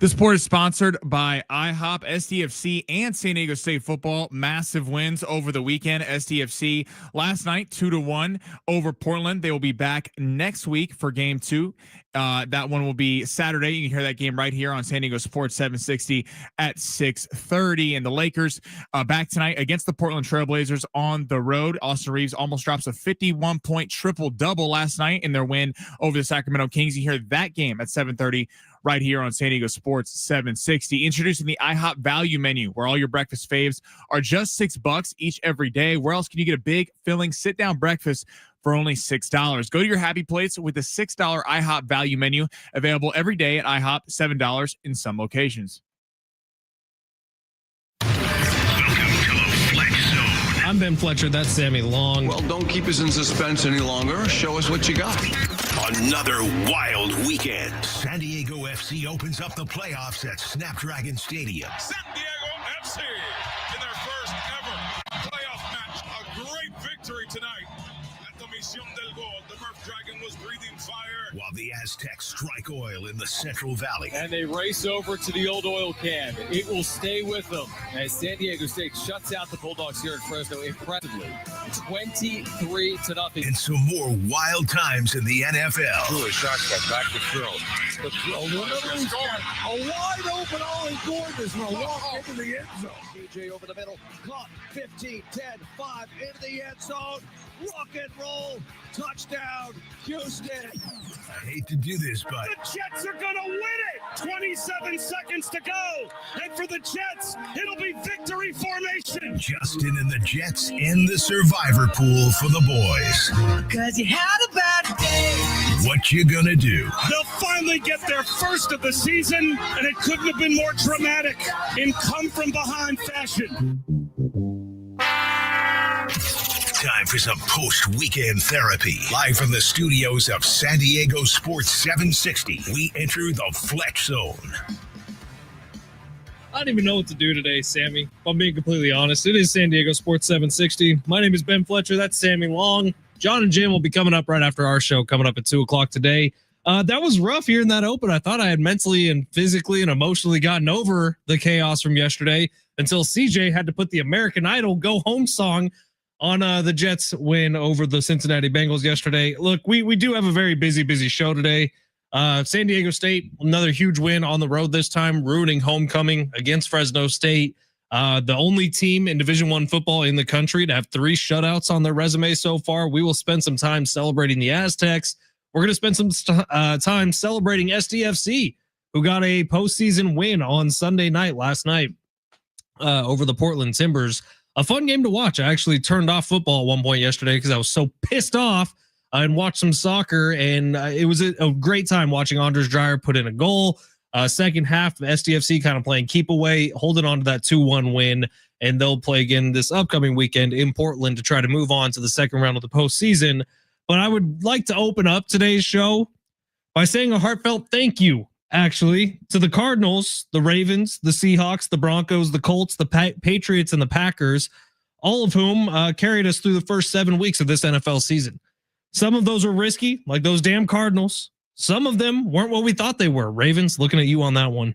This sport is sponsored by IHOP, SDFC, and San Diego State football. Massive wins over the weekend. SDFC last night 2-1 over Portland. They will be back next week for game 2. That one will be Saturday. You can hear that game right here on San Diego Sports 760 at 6:30. And the Lakers back tonight against the Portland Trailblazers on the road. Austin Reeves almost drops a 51-point triple-double last night in their win over the Sacramento Kings. You hear that game at 7:30 right here on San Diego Sports 760. Introducing the IHOP value menu, where all your breakfast faves are just $6 each every day. Where else can you get a big, filling, sit-down breakfast for only $6? Go to your happy plates with the $6 IHOP value menu, available every day at IHOP, $7 in some locations. I'm Ben Fletcher. That's Sammy Long. Well, don't keep us in suspense any longer. Show us what you got. Another wild weekend. San Diego FC opens up the playoffs at Snapdragon Stadium. San Diego FC in their first ever playoff match. A great victory tonight at the Misión del Gol. The Murph Dragon was breathing fire. While the Aztecs strike oil in the Central Valley. And they race over to the old oil can. It will stay with them as San Diego State shuts out the Bulldogs here at Fresno impressively. 23-0. And some more wild times in the NFL. Truly shotgun back to throw. The throw. A wide open Ollie Gordon is going to walk into the end zone. DJ over the middle. Caught. 15, 10, 5 into the end zone. Rock and roll. Touchdown. Houston. I hate to do this, but The Jets are going to win it. 27 seconds to go. And for the Jets, it'll be victory formation. Justin and the Jets in the survivor pool for the boys. Because you had a bad day. What you gonna do? They'll finally get their first of the season, and it couldn't have been more dramatic in come-from-behind fashion. Time for some post-weekend therapy. Live from the studios of San Diego Sports 760, we enter the Fletch Zone. I don't even know what to do today, Sammy. If I'm being completely honest, it is San Diego Sports 760. My name is Ben Fletcher. That's Sammy Long. John and Jim will be coming up right after our show, coming up at 2 o'clock today. That was rough here in that open. I thought I had mentally and physically and emotionally gotten over the chaos from yesterday until CJ had to put the American Idol Go Home song on the Jets win over the Cincinnati Bengals yesterday. Look, we do have a very busy show today. San Diego State, another huge win on the road this time, ruining homecoming against Fresno State. The only team in Division I football in the country to have 3 shutouts on their resume so far. We will spend some time celebrating the Aztecs. We're going to spend some time celebrating SDFC, who got a postseason win on Sunday night last night over the Portland Timbers. A fun game to watch. I actually turned off football at one point yesterday because I was so pissed off and watched some soccer. And it was a great time watching Andres Dreyer put in a goal. Second half, SDFC kind of playing keep away, holding on to that 2-1 win. And they'll play again this upcoming weekend in Portland to try to move on to the second round of the postseason. But I would like to open up today's show by saying a heartfelt thank you, actually, to the Cardinals, the Ravens, the Seahawks, the Broncos, the Colts, the Patriots, and the Packers, all of whom carried us through the first 7 weeks of this NFL season. Some of those were risky, like those damn Cardinals. Some of them weren't what we thought they were. Ravens, looking at you on that one.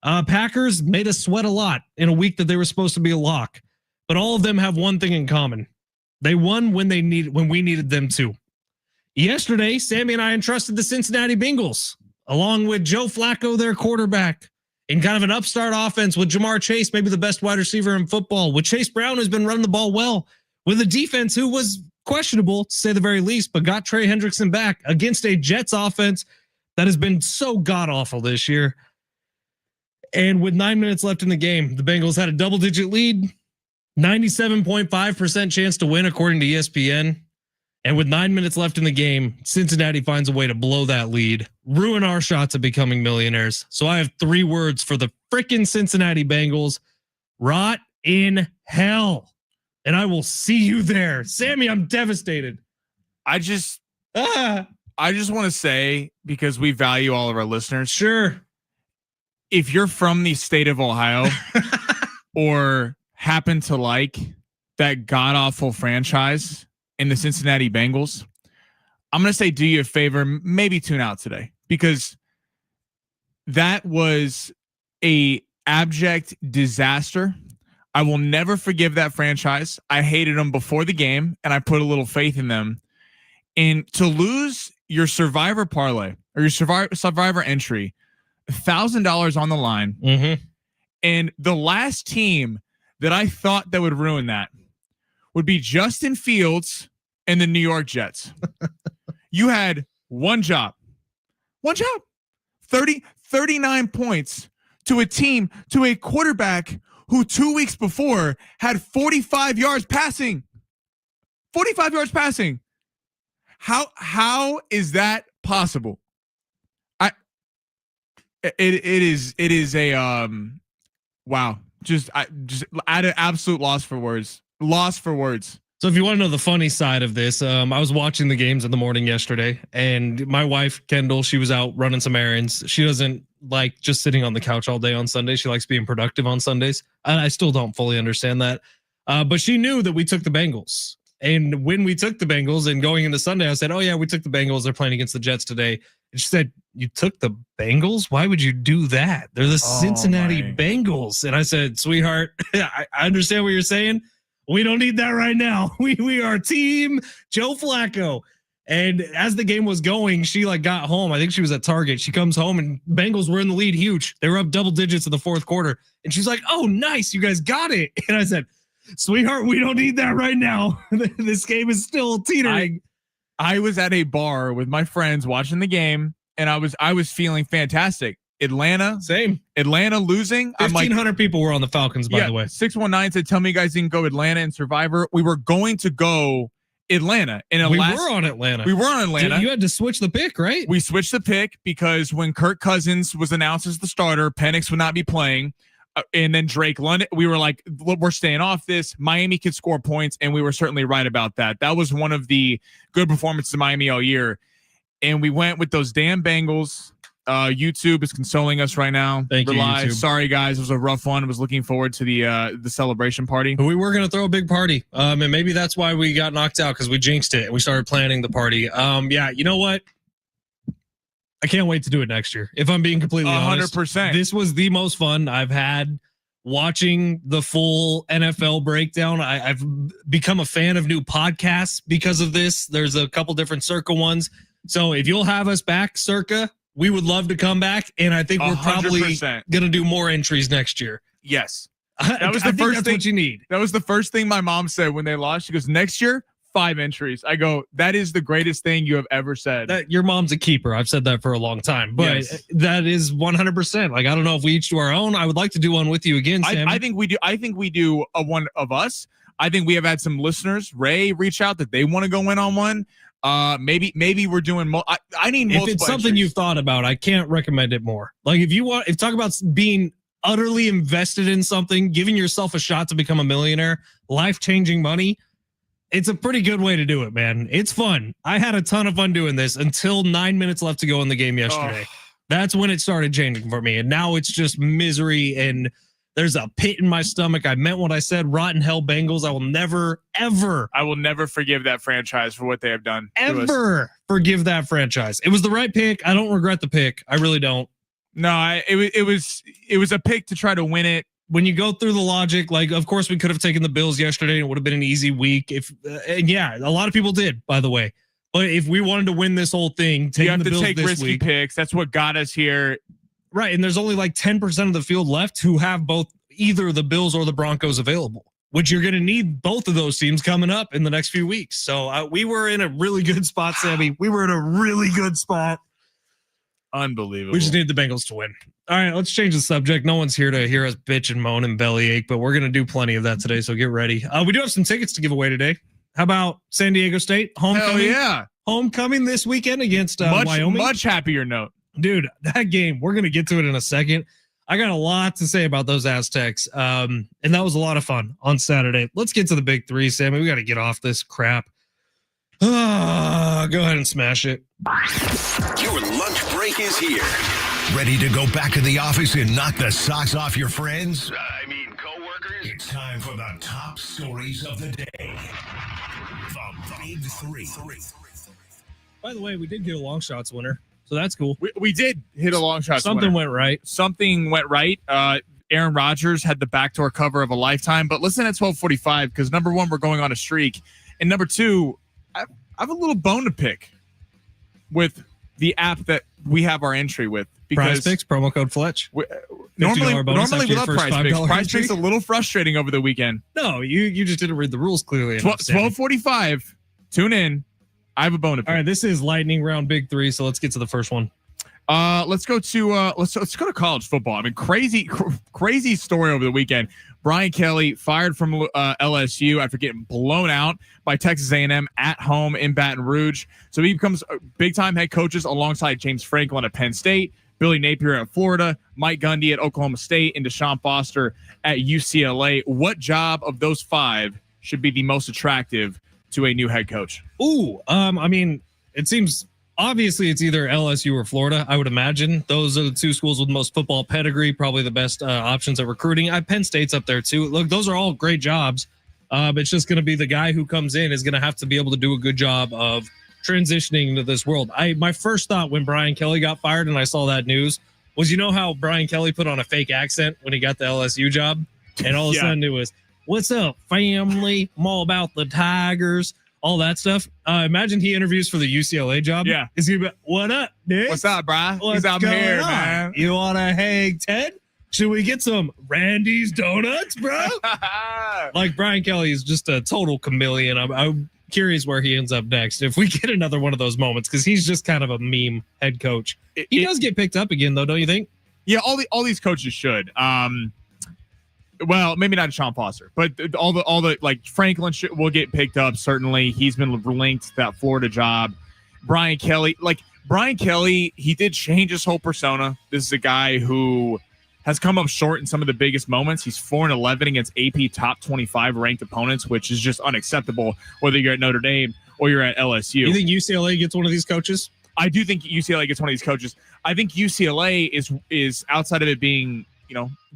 Packers made us sweat a lot in a week that they were supposed to be a lock. But all of them have one thing in common. They won when we needed them to. Yesterday, Sammy and I entrusted the Cincinnati Bengals, along with Joe Flacco, their quarterback, in kind of an upstart offense with Jamar Chase, maybe the best wide receiver in football, with Chase Brown, who's been running the ball well, with a defense who was questionable, to say the very least, but got Trey Hendrickson back against a Jets offense that has been so god-awful this year. And with 9 minutes left in the game, the Bengals had a double-digit lead, 97.5% chance to win, according to ESPN. And with 9 minutes left in the game, Cincinnati finds a way to blow that lead, ruin our shots at becoming millionaires. So I have 3 words for the frickin' Cincinnati Bengals: rot in hell. And I will see you there. Sammy, I'm devastated. I just want to say, because we value all of our listeners. Sure. If you're from the state of Ohio or happen to like that god-awful franchise in the Cincinnati Bengals, I'm going to say do you a favor, maybe tune out today, because That was a abject disaster. I will never forgive that franchise. I hated them before the game, and I put a little faith in them. And to lose your survivor parlay or your survivor entry, $1,000 on the line, and the last team that I thought that would ruin that would be Justin Fields and the New York Jets. You had one job, 39 points to a team, to a quarterback who 2 weeks before had 45 yards passing. 45 yards passing. How is that possible? It is a wow. Just at an absolute loss for words. So if you want to know the funny side of this, I was watching the games in the morning yesterday, and my wife, Kendall, she was out running some errands. She doesn't like just sitting on the couch all day on Sundays. She likes being productive on Sundays. And I still don't fully understand that. But she knew that we took the Bengals. And when we took the Bengals and going into Sunday, I said, oh yeah, we took the Bengals. They're playing against the Jets today. And she said, you took the Bengals? Why would you do that? They're the Cincinnati Bengals. And I said, sweetheart, I understand what you're saying. We don't need that right now. We are team Joe Flacco. And as the game was going, she got home. I think she was at Target. She comes home and Bengals were in the lead huge. They were up double digits in the fourth quarter. And she's like, oh, nice. You guys got it. And I said, sweetheart, we don't need that right now. This game is still teetering. I was at a bar with my friends watching the game, and I was feeling fantastic. Atlanta losing. 1,500 people were on the Falcons, by the way. 619 said, tell me you guys didn't go Atlanta and Survivor. We were going to go Atlanta. We were on Atlanta. Dude, you had to switch the pick, right? We switched the pick because when Kirk Cousins was announced as the starter, Penix would not be playing. And then Drake London, we were like, we're staying off this. Miami could score points, and we were certainly right about that. That was one of the good performances of Miami all year. And we went with those damn Bengals. YouTube is consoling us right now. Thank you, YouTube. Sorry, guys. It was a rough one. I was looking forward to the celebration party. We were going to throw a big party. And maybe that's why we got knocked out, because we jinxed it. We started planning the party. Yeah, you know what? I can't wait to do it next year. If I'm being completely honest, 100%. This was the most fun I've had watching the full NFL breakdown. I've become a fan of new podcasts because of this. There's a couple different Circa ones. So if you'll have us back, Circa, we would love to come back. And I think we're probably going to do more entries next year. Yes. That was the first thing. What you need. That was the first thing my mom said when they lost. She goes, next year, 5 entries. I go, that is the greatest thing you have ever said. That your mom's a keeper. I've said that for a long time, but that is 100%. I don't know if we each do our own. I would like to do one with you again, Sam. I think we do. I think we do a one of us. I think we have had some listeners, Ray, reach out that they want to go in on one. Maybe we're doing. I need multiple. If it's something you've thought about, I can't recommend it more. If talk about being utterly invested in something, giving yourself a shot to become a millionaire, life-changing money. It's a pretty good way to do it, man. It's fun. I had a ton of fun doing this until 9 minutes left to go in the game yesterday. That's when it started changing for me. And now it's just misery and there's a pit in my stomach. I meant what I said. Rotten hell Bengals. I will never, ever. I will never forgive that franchise for what they have done. Ever forgive that franchise. It was the right pick. I don't regret the pick. I really don't. No, it was a pick to try to win it. When you go through the logic, of course we could have taken the Bills yesterday and it would have been an easy week. And yeah, a lot of people did, by the way. But if we wanted to win this whole thing, you have to take risky picks. That's what got us here. Right. And there's only 10% of the field left who have either the Bills or the Broncos available, which you're going to need both of those teams coming up in the next few weeks. So we were in a really good spot, Sammy. We were in a really good spot. Unbelievable. We just need the Bengals to win. All right, let's change the subject. No one's here to hear us bitch and moan and bellyache, but we're going to do plenty of that today, so get ready. We do have some tickets to give away today. How about San Diego State? Homecoming. Hell yeah. Homecoming this weekend against Wyoming. Much happier note. Dude, that game, we're going to get to it in a second. I got a lot to say about those Aztecs, and that was a lot of fun on Saturday. Let's get to the big three, Sammy. We got to get off this crap. Go ahead and smash it. Your lunch break is here. Ready to go back to the office and knock the socks off your friends? Coworkers? It's time for the top stories of the day. The Big Three. By the way, we did get a long shots winner. So that's cool. We did hit a long shot. Something went right. Something went right. Aaron Rodgers had the backdoor cover of a lifetime, but listen at 12:45 because number one, we're going on a streak, and number two, I have a little bone to pick with the app that we have our entry with. Prize Picks, promo code Fletch. Normally we love Prize Picks. Prize entry. Picks a little frustrating over the weekend. No, you just didn't read the rules clearly. 12:45. Tune in. I have a bone to pick. All right, this is lightning round big three. So let's get to the first one. Let's go to college football. I mean, crazy story over the weekend. Brian Kelly fired from LSU after getting blown out by Texas A&M at home in Baton Rouge. So he becomes big-time head coaches alongside James Franklin at Penn State, Billy Napier at Florida, Mike Gundy at Oklahoma State, and Deshaun Foster at UCLA. What job of those five should be the most attractive to a new head coach? I mean, it seems obviously it's either LSU or Florida. I would imagine those are the two schools with the most football pedigree, probably the best options at recruiting. Penn State's up there too. Look, those are all great jobs. It's just going to be the guy who comes in is going to have to be able to do a good job of transitioning into this world. My first thought when Brian Kelly got fired and I saw that news was, you know how Brian Kelly put on a fake accent when he got the LSU job? And all of a sudden it was, "What's up, family? I'm all about the Tigers." All that stuff. Imagine he interviews for the UCLA job. Yeah. Is he be, "What up, Nick? What's up, bro? What's I'm going here, on? man. You want to hang, Ted? Should we get some Randy's Donuts, bro?" Like, Brian Kelly is just a total chameleon. I'm curious where he ends up next if we get another one of those moments, because he's just kind of a meme head coach. He does get picked up again, though, don't you think? Yeah, all these coaches should. Well, maybe not Deshaun Foster, but all the like Franklin will get picked up. Certainly, he's been linked to that Florida job. Brian Kelly, he did change his whole persona. This is a guy who has come up short in some of the biggest moments. He's 4-11 against AP top 25 ranked opponents, which is just unacceptable. Whether you're at Notre Dame or you're at LSU, you think UCLA gets one of these coaches? I do think UCLA gets one of these coaches. I think UCLA is outside of it being,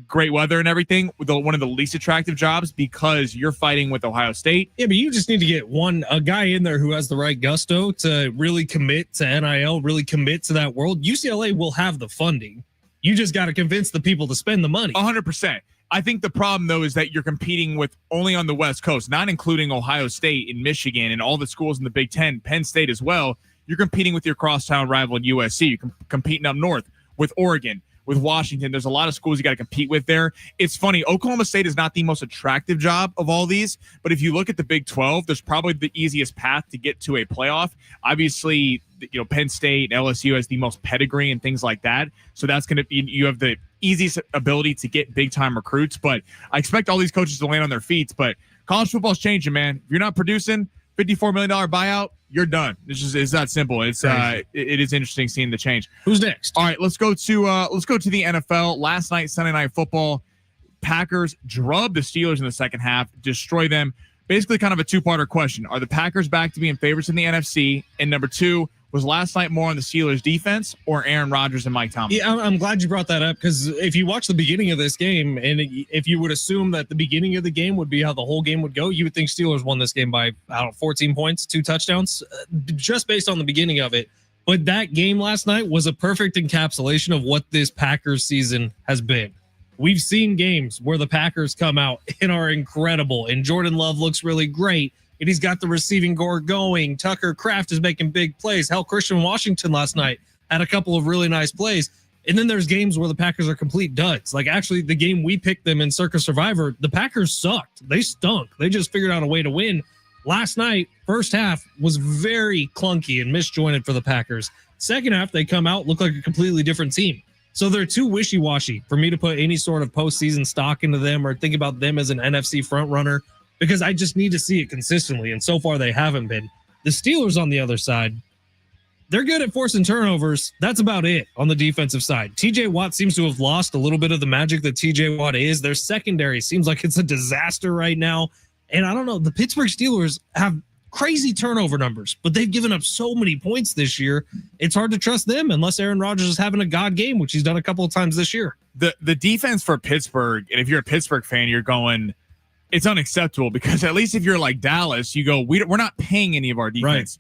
great weather and everything, one of the least attractive jobs because you're fighting with Ohio State. Yeah, but you just need to get a guy in there who has the right gusto to really commit to NIL, really commit to that world. UCLA will have the funding. You just got to convince the people to spend the money. 100%. I think the problem, though, is that you're competing with only on the West Coast, not including Ohio State and Michigan and all the schools in the Big Ten, Penn State as well. You're competing with your crosstown rival in USC. You're competing up north with Oregon, with Washington. There's a lot of schools you got to compete with there. It's funny. Oklahoma State is not the most attractive job of all these, but if you look at the Big 12, there's probably the easiest path to get to a playoff. Obviously, Penn State and LSU has the most pedigree and things like that. So that's going to be, you have the easiest ability to get big time recruits, but I expect all these coaches to land on their feet. But college football is changing, man. If you're not producing $54 million buyout, you're done. It's that simple. It is interesting seeing the change. Who's next? All right, let's go to the NFL. Last night, Sunday Night Football, Packers drubbed the Steelers in the second half, destroy them. Basically, kind of a two-parter question: are the Packers back to being favorites in the NFC? And number two, was last night more on the Steelers' defense or Aaron Rodgers and Mike Tomlin? Yeah, I'm glad you brought that up, because if you watch the beginning of this game, and if you would assume that the beginning of the game would be how the whole game would go, you would think Steelers won this game by 14 points, 2 touchdowns, just based on the beginning of it. But that game last night was a perfect encapsulation of what this Packers season has been. We've seen games where the Packers come out and are incredible, and Jordan Love looks really great, and he's got the receiving core going. Tucker Kraft is making big plays. Hell, Christian Washington last night had a couple of really nice plays. And then there's games where the Packers are complete duds. Like, actually, the game we picked them in Circa Survivor, the Packers sucked. They stunk. They just figured out a way to win. Last night, first half was very clunky and misjointed for the Packers. Second half, they come out, look like a completely different team. So they're too wishy-washy for me to put any sort of postseason stock into them or think about them as an NFC front runner, because I just need to see it consistently, and so far they haven't been. The Steelers, on the other side, they're good at forcing turnovers. That's about it on the defensive side. TJ Watt seems to have lost a little bit of the magic that TJ Watt is. Their secondary seems like it's a disaster right now. And I don't know, the Pittsburgh Steelers have crazy turnover numbers, but they've given up so many points this year. It's hard to trust them unless Aaron Rodgers is having a God game, which he's done a couple of times this year. The defense for Pittsburgh, and if you're a Pittsburgh fan, you're going, it's unacceptable, because at least if you're like Dallas, you go, we're not paying any of our defense.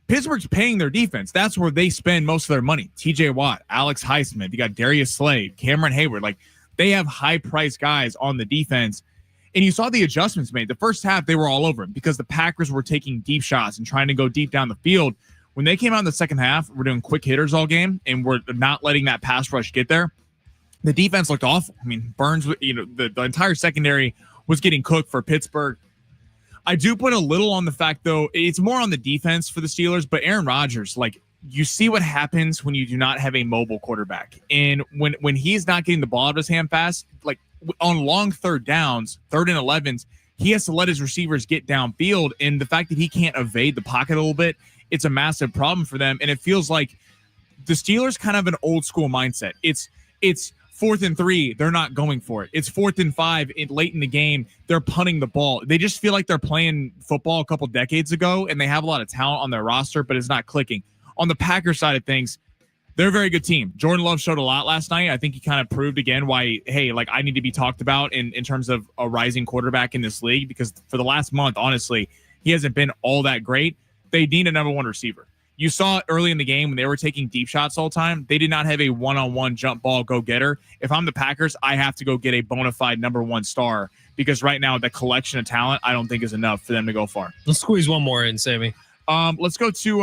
Right. Pittsburgh's paying their defense. That's where they spend most of their money. TJ Watt, Alex Highsmith, you got Darius Slade, Cameron Hayward. Like, they have high-priced guys on the defense. And you saw the adjustments made. The first half, they were all over him because the Packers were taking deep shots and trying to go deep down the field. When they came out in the second half, we're doing quick hitters all game, and we're not letting that pass rush get there. The defense looked awful. I mean, Burns, the entire secondary was getting cooked for Pittsburgh. I do put a little on the fact, though, it's more on the defense for the Steelers, but Aaron Rodgers, like, you see what happens when you do not have a mobile quarterback. And when he's not getting the ball out of his hand fast, like on long third downs, 3rd and 11s, he has to let his receivers get downfield. And the fact that he can't evade the pocket a little bit, it's a massive problem for them. And it feels like the Steelers kind of have an old school mindset. It's 4th and 3, they're not going for it. It's 4th and 5 late in the game, they're punting the ball. They just feel like they're playing football a couple decades ago, and they have a lot of talent on their roster, but it's not clicking. On the Packers side of things, they're a very good team. Jordan Love showed a lot last night. I think he kind of proved again why, hey, like, I need to be talked about in terms of a rising quarterback in this league, because for the last month, honestly, he hasn't been all that great. They need a number one receiver. You saw it early in the game when they were taking deep shots all the time. They did not have a one-on-one jump ball go-getter. If I'm the Packers, I have to go get a bona fide number one star, because right now the collection of talent I don't think is enough for them to go far. Let's squeeze one more in, Sammy. Let's go to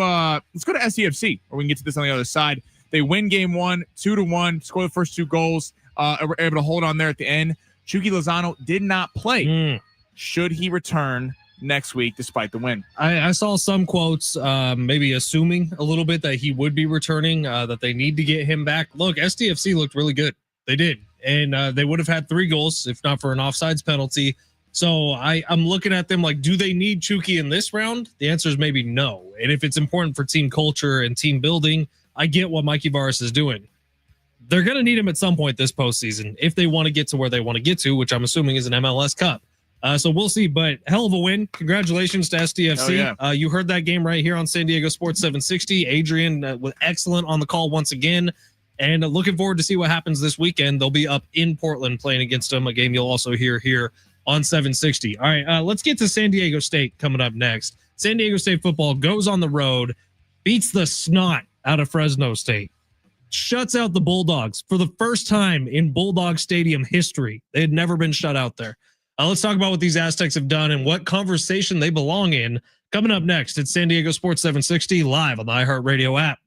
SDFC, or we can get to this on the other side. They win game 1, 2-1, score the first 2 goals. Were able to hold on there at the end. Chucky Lozano did not play. Should he return next week despite the win? I saw some quotes maybe assuming a little bit that he would be returning, that they need to get him back. Look, SDFC looked really good. They did. And they would have had 3 goals if not for an offsides penalty. So I'm looking at them like, do they need Chucky in this round? The answer is maybe no. And if it's important for team culture and team building, I get what Mikey Varas is doing. They're going to need him at some point this postseason if they want to get to where they want to get to, which I'm assuming is an MLS Cup. So we'll see, but hell of a win. Congratulations to SDFC. Yeah. You heard that game right here on San Diego Sports 760. Adrian was excellent on the call once again, and looking forward to see what happens this weekend. They'll be up in Portland playing against them, a game you'll also hear here on 760. All right, let's get to San Diego State coming up next. San Diego State football goes on the road, beats the snot out of Fresno State, shuts out the Bulldogs for the first time in Bulldog Stadium history. They had never been shut out there. Let's talk about what these Aztecs have done and what conversation they belong in. Coming up next, it's San Diego Sports 760 live on the iHeartRadio app.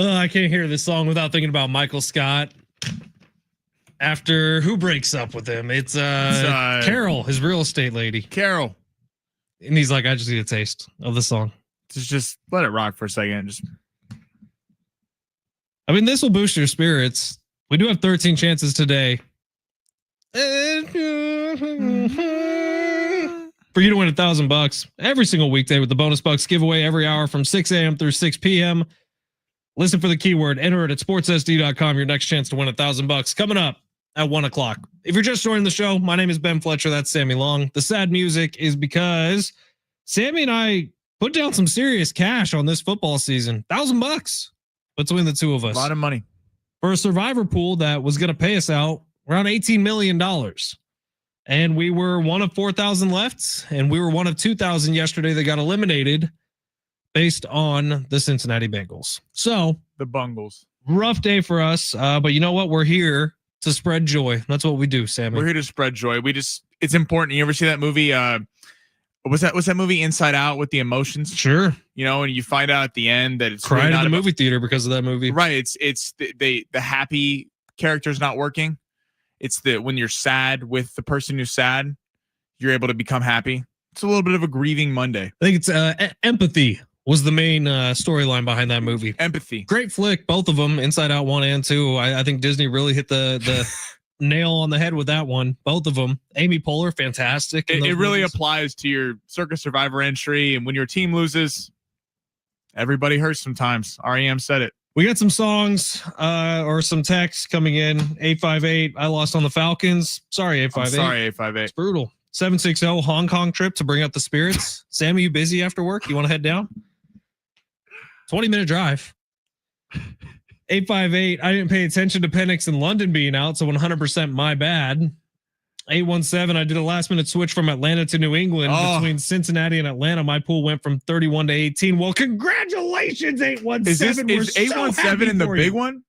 I can't hear this song without thinking about Michael Scott. After who breaks up with him? It's Carol, his real estate lady. Carol. And he's like, I just need a taste of the song. Just let it rock for a second. I mean, this will boost your spirits. We do have 13 chances today for you to win $1,000 every single weekday with the bonus bucks giveaway every hour from 6 a.m. through 6 p.m. Listen for the keyword, enter it at sportssd.com. Your next chance to win $1,000 coming up at 1 o'clock. If you're just joining the show, my name is Ben Fletcher. That's Sammy Long. The sad music is because Sammy and I put down some serious cash on this football season. $1,000 between the two of us. A lot of money for a survivor pool that was going to pay us out around $18 million. And we were one of 4,000 left, and we were one of 2,000 yesterday that got eliminated based on the Cincinnati Bengals. So the Bungles. Rough day for us. But you know what? We're here to spread joy. That's what we do, Sammy. We're here to spread joy. It's important. You ever see that movie? Was that movie Inside Out with the emotions? Sure. You know, and you find out at the end that it's cried really in the movie theater because of that movie. Right. It's the happy character's not working. It's when you're sad with the person who's sad, you're able to become happy. It's a little bit of a grieving Monday. I think it's empathy was the main storyline behind that movie. Empathy. Great flick, both of them, Inside Out 1 and 2. I think Disney really hit the nail on the head with that one. Both of them. Amy Poehler, fantastic. It really applies to your Circa Survivor entry. And when your team loses, everybody hurts sometimes. REM said it. We got some songs or some texts coming in. 858, I lost on the Falcons. Sorry, 858. Sorry, 858. It's brutal. 760, Hong Kong trip to bring up the spirits. Sam, are you busy after work? You want to head down? 20-minute drive. 858, I didn't pay attention to Penix in London being out, so 100% my bad. 817, I did a last-minute switch from Atlanta to New England between Cincinnati and Atlanta. My pool went from 31 to 18. Well, congratulations, 817. Is 817 in the big one?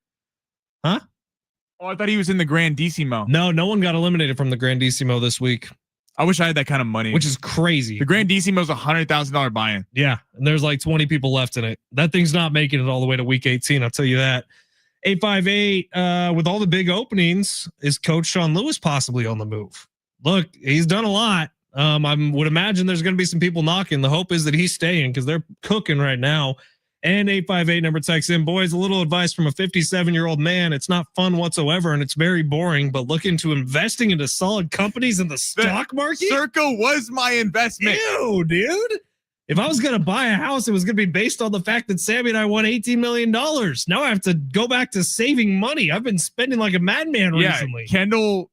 Huh? Oh, I thought he was in the Grandissimo. No one got eliminated from the Grandissimo this week. I wish I had that kind of money. Which is crazy. The Grandissimo is $100,000 buy-in. Yeah, and there's like 20 people left in it. That thing's not making it all the way to week 18, I'll tell you that. 858, with all the big openings, is Coach Sean Lewis possibly on the move? Look, he's done a lot. I would imagine there's going to be some people knocking. The hope is that he's staying because they're cooking right now. And 858 number text in, boys, a little advice from a 57-year-old man. It's not fun whatsoever, and it's very boring, but look into investing into solid companies in the stock market. Circa was my investment. Ew, dude. If I was going to buy a house, it was going to be based on the fact that Sammy and I won $18 million. Now I have to go back to saving money. I've been spending like a madman recently. Kendall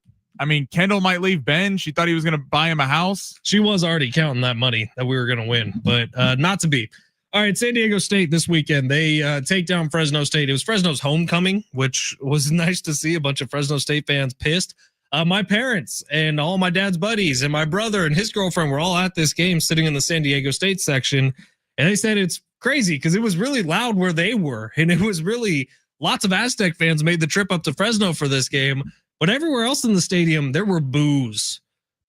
might leave Ben. She thought he was going to buy him a house. She was already counting that money that we were going to win, but not to be. All right, San Diego State this weekend. They take down Fresno State. It was Fresno's homecoming, which was nice to see. A bunch of Fresno State fans pissed. My parents and all my dad's buddies and my brother and his girlfriend were all at this game sitting in the San Diego State section. And they said it's crazy because it was really loud where they were. And it was really lots of Aztec fans made the trip up to Fresno for this game. But everywhere else in the stadium, there were boos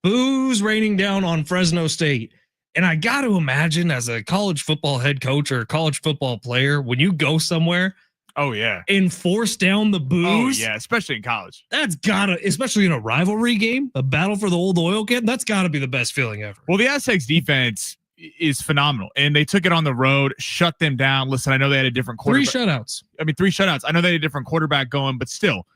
raining down on Fresno State. And I got to imagine as a college football head coach or a college football player, when you go somewhere, oh yeah, and force down the boos. Oh yeah, especially in college. That's gotta, especially in a rivalry game, a battle for the old oil can. That's gotta be the best feeling ever. Well, the Aztecs defense is phenomenal, and they took it on the road, shut them down. Listen, I know they had a different quarterback. 3 shutouts. Three shutouts. I know they had a different quarterback going, but still,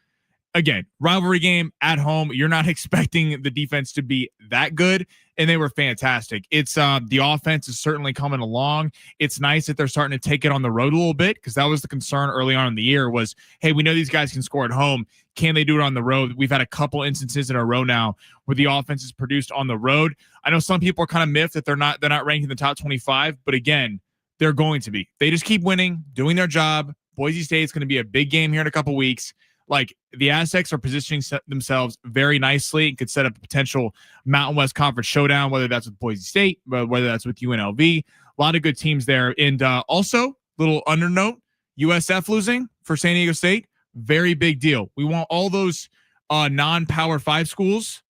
again, rivalry game at home. You're not expecting the defense to be that good, and they were fantastic. It's the offense is certainly coming along. It's nice that they're starting to take it on the road a little bit because that was the concern early on in the year was, hey, we know these guys can score at home. Can they do it on the road? We've had a couple instances in a row now where the offense is produced on the road. I know some people are kind of miffed that they're not ranked in the top 25, but again, they're going to be. They just keep winning, doing their job. Boise State's going to be a big game here in a couple weeks. Like the Aztecs are positioning themselves very nicely and could set up a potential Mountain West Conference showdown, whether that's with Boise State, whether that's with UNLV. A lot of good teams there. And also, little undernote, USF losing for San Diego State, very big deal. We want all those non-Power 5 schools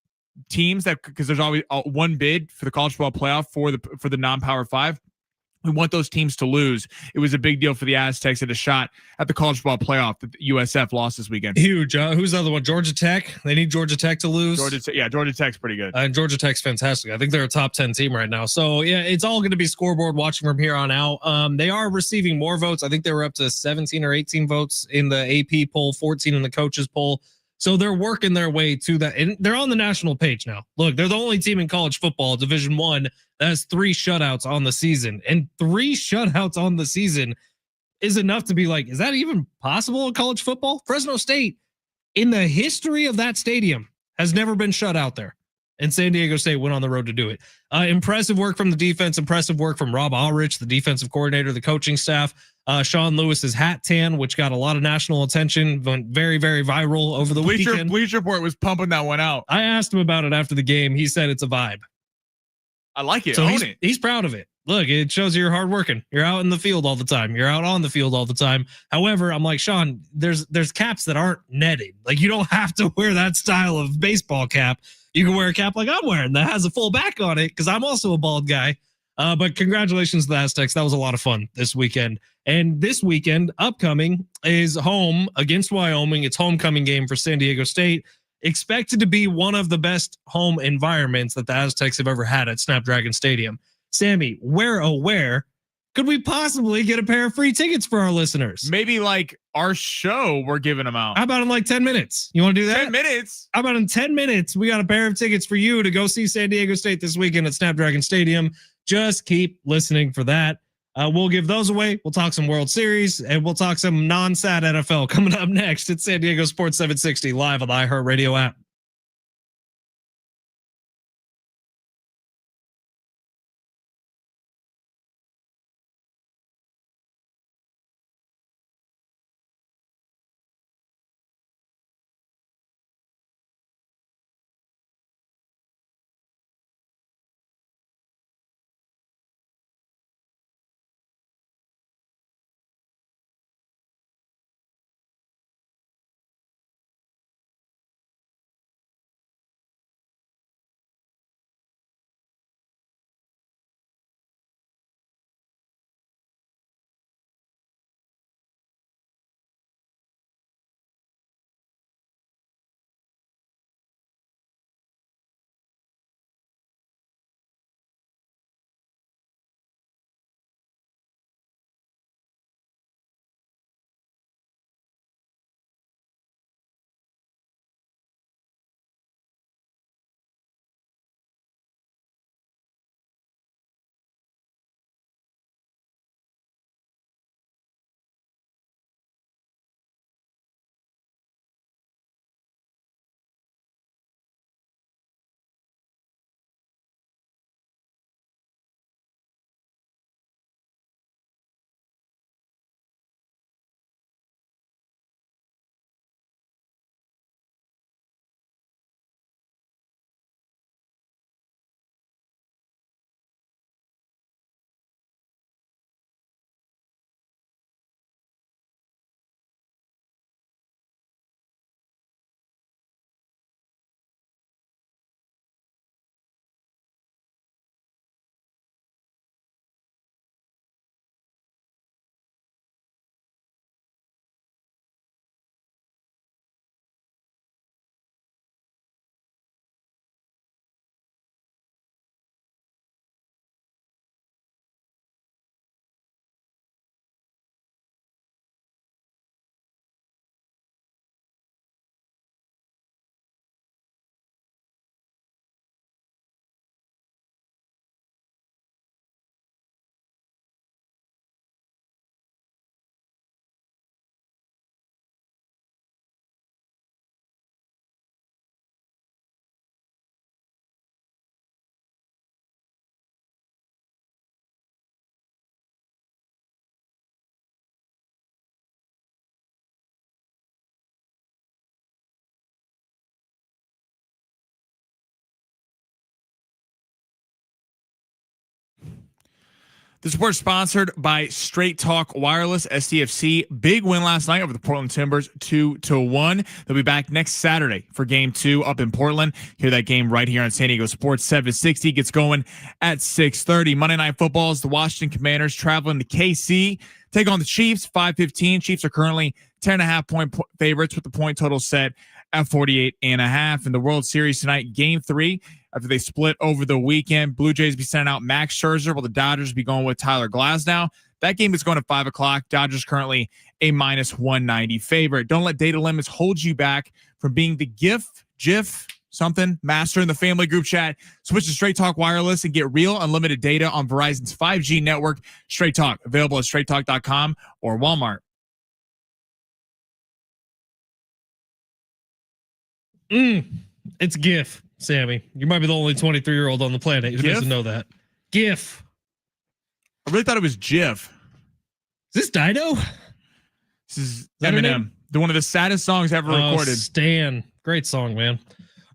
teams that because there's always one bid for the college football playoff for the non-Power 5. We want those teams to lose. It was a big deal for the Aztecs at a shot at the college football playoff that USF lost this weekend. Huge. Who's the other one? Georgia Tech. They need Georgia Tech to lose. Georgia Tech's pretty good. And Georgia Tech's fantastic. I think they're a top 10 team right now. So yeah, it's all going to be scoreboard watching from here on out. They are receiving more votes. I think they were up to 17 or 18 votes in the AP poll, 14 in the coaches poll. So they're working their way to that, and they're on the national page now. Look, they're the only team in college football, Division I, that has 3 shutouts on the season, and 3 shutouts on the season is enough to be like, is that even possible in college football? Fresno State, in the history of that stadium, has never been shut out there, and San Diego State went on the road to do it. Impressive work from the defense. Impressive work from Rob Ulrich, the defensive coordinator, the coaching staff. Sean Lewis's hat tan, which got a lot of national attention, went very, very viral over the weekend. Bleacher Report was pumping that one out. I asked him about it after the game. He said it's a vibe. I like it. So Own it. He's proud of it. Look, it shows you're hardworking. You're out in the field all the time. You're out on the field all the time. However, I'm like, Sean, there's caps that aren't netted. Like, you don't have to wear that style of baseball cap. You can wear a cap like I'm wearing that has a full back on it, because I'm also a bald guy. But congratulations to the Aztecs. That was a lot of fun this weekend. And this weekend, upcoming, is home against Wyoming. It's homecoming game for San Diego State. Expected to be one of the best home environments that the Aztecs have ever had at Snapdragon Stadium. Sammy, where could we possibly get a pair of free tickets for our listeners? Maybe like our show, we're giving them out. How about in like 10 minutes? You want to do that? 10 minutes? How about in 10 minutes, we got a pair of tickets for you to go see San Diego State this weekend at Snapdragon Stadium. Just keep listening for that. We'll give those away. We'll talk some World Series, and we'll talk some non-sad NFL coming up next. It's San Diego Sports 760 live on the iHeartRadio app. This report is sponsored by Straight Talk Wireless. STFC big win last night over the Portland Timbers, 2-1. They'll be back next Saturday for Game 2 up in Portland. Hear that game right here on San Diego Sports 760. Gets going at 6:30. Monday Night Football is the Washington Commanders traveling to KC. Take on the Chiefs, 5:15. Chiefs are currently 10.5 point favorites with the point total set at 48.5. In the World Series tonight, Game 3. After they split over the weekend, Blue Jays be sending out Max Scherzer, while the Dodgers be going with Tyler Glasnow. That game is going at 5 o'clock. Dodgers currently a -190 favorite. Don't let data limits hold you back from being the GIF, something master in the family group chat. Switch to Straight Talk Wireless and get real unlimited data on Verizon's 5G network. Straight Talk, available at straighttalk.com or Walmart. It's GIF. Sammy, you might be the only 23-year-old on the planet who doesn't know that. GIF. I really thought it was GIF. Is this Dido? This is MNF. One of the saddest songs ever recorded. Stan. Great song, man.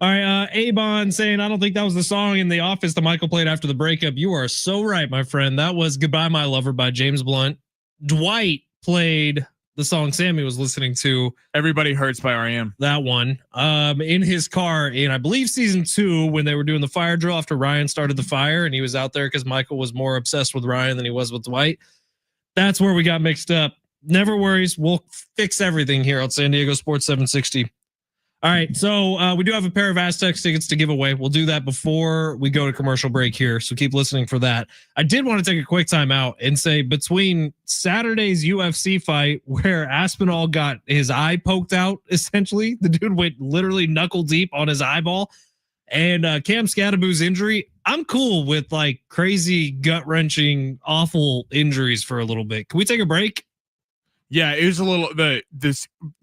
All right. Avon saying, I don't think that was the song in The Office that Michael played after the breakup. You are so right, my friend. That was Goodbye, My Lover by James Blunt. Dwight played the song Sammy was listening to. Everybody Hurts by R.E.M. That one. In his car in, I believe, season 2, when they were doing the fire drill after Ryan started the fire and he was out there because Michael was more obsessed with Ryan than he was with Dwight. That's where we got mixed up. Never worries. We'll fix everything here on San Diego Sports 760. All right. So we do have a pair of Aztecs tickets to give away. We'll do that before we go to commercial break here. So keep listening for that. I did want to take a quick time out and say, between Saturday's UFC fight where Aspinall got his eye poked out, essentially, the dude went literally knuckle deep on his eyeball, and Cam Scadaboo's injury, I'm cool with like crazy, gut wrenching, awful injuries for a little bit. Can we take a break? Yeah, it was a little the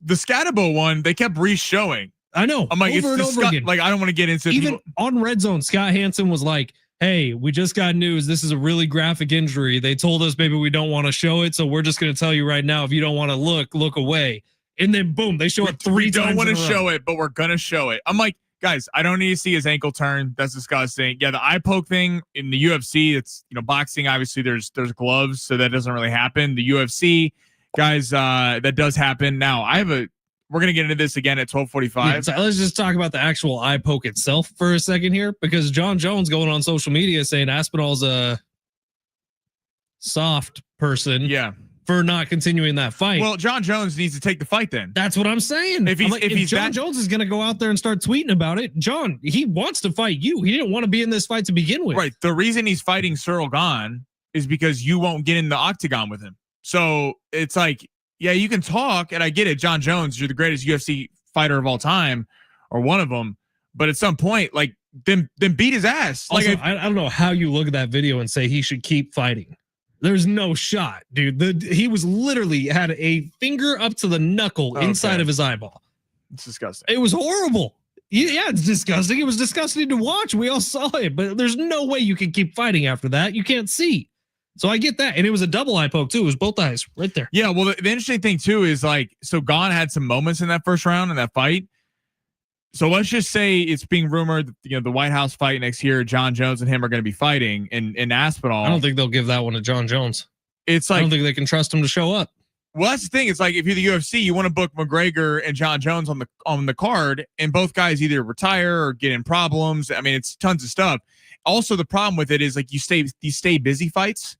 Scatabo one. They kept re-showing. I know. I'm like, over it's and over again. Like, I don't want to get into even on Red Zone. Scott Hansen was like, "Hey, we just got news. This is a really graphic injury. They told us maybe we don't want to show it, so we're just going to tell you right now. If you don't want to look away." And then boom, they show it 3 times. We don't want to show it, but we're gonna show it. I'm like, guys, I don't need to see his ankle turn. That's disgusting. Yeah, the eye poke thing in the UFC, it's boxing. Obviously, there's gloves, so that doesn't really happen. The UFC. Guys, that does happen. Now, we're going to get into this again at 12:45. Yeah, so let's just talk about the actual eye poke itself for a second here, because John Jones going on social media saying Aspinall's a soft person for not continuing that fight. Well, John Jones needs to take the fight then. That's what I'm saying. If John Jones is going to go out there and start tweeting about it, John, he wants to fight you. He didn't want to be in this fight to begin with. Right. The reason he's fighting Cyril Gane is because you won't get in the octagon with him. So it's like, yeah, you can talk, and I get it. John Jones, you're the greatest UFC fighter of all time, or one of them. But at some point, like, then beat his ass. Also, like, I don't know how you look at that video and say he should keep fighting. There's no shot, dude. He was literally had a finger up to the knuckle inside of his eyeball. It's disgusting. It was horrible. Yeah, it's disgusting. It was disgusting to watch. We all saw it, but there's no way you can keep fighting after that. You can't see. So I get that. And it was a double eye poke too. It was both eyes right there. Yeah. Well, the interesting thing too is like, so Gane had some moments in that first round in that fight. So let's just say it's being rumored, the White House fight next year, John Jones and him are going to be fighting in Aspinall. I don't think they'll give that one to John Jones. It's like, I don't think they can trust him to show up. Well, that's the thing. It's like, if you're the UFC, you want to book McGregor and John Jones on the card, and both guys either retire or get in problems. I mean, it's tons of stuff. Also, the problem with it is like these stay busy fights.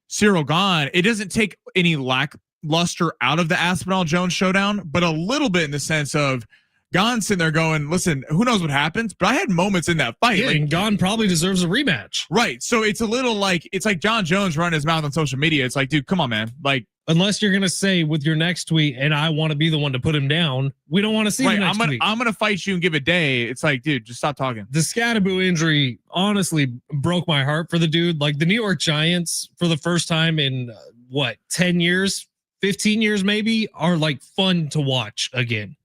Cyril Gane, it doesn't take any lackluster out of the Aspinall Jones showdown, but a little bit in the sense of Gane sitting there going, listen, who knows what happens, but I had moments in that fight. Yeah, and Gane probably deserves a rematch. Right. So it's a little like, it's like John Jones running his mouth on social media. It's like, dude, come on, man. Like, unless you're going to say with your next tweet, and I want to be the one to put him down, we don't want to see the next tweet. I'm going to fight you and give a day. It's like, dude, just stop talking. The Scadaboo injury honestly broke my heart for the dude. Like, the New York Giants, for the first time in 10 years, 15 years maybe, are like fun to watch again.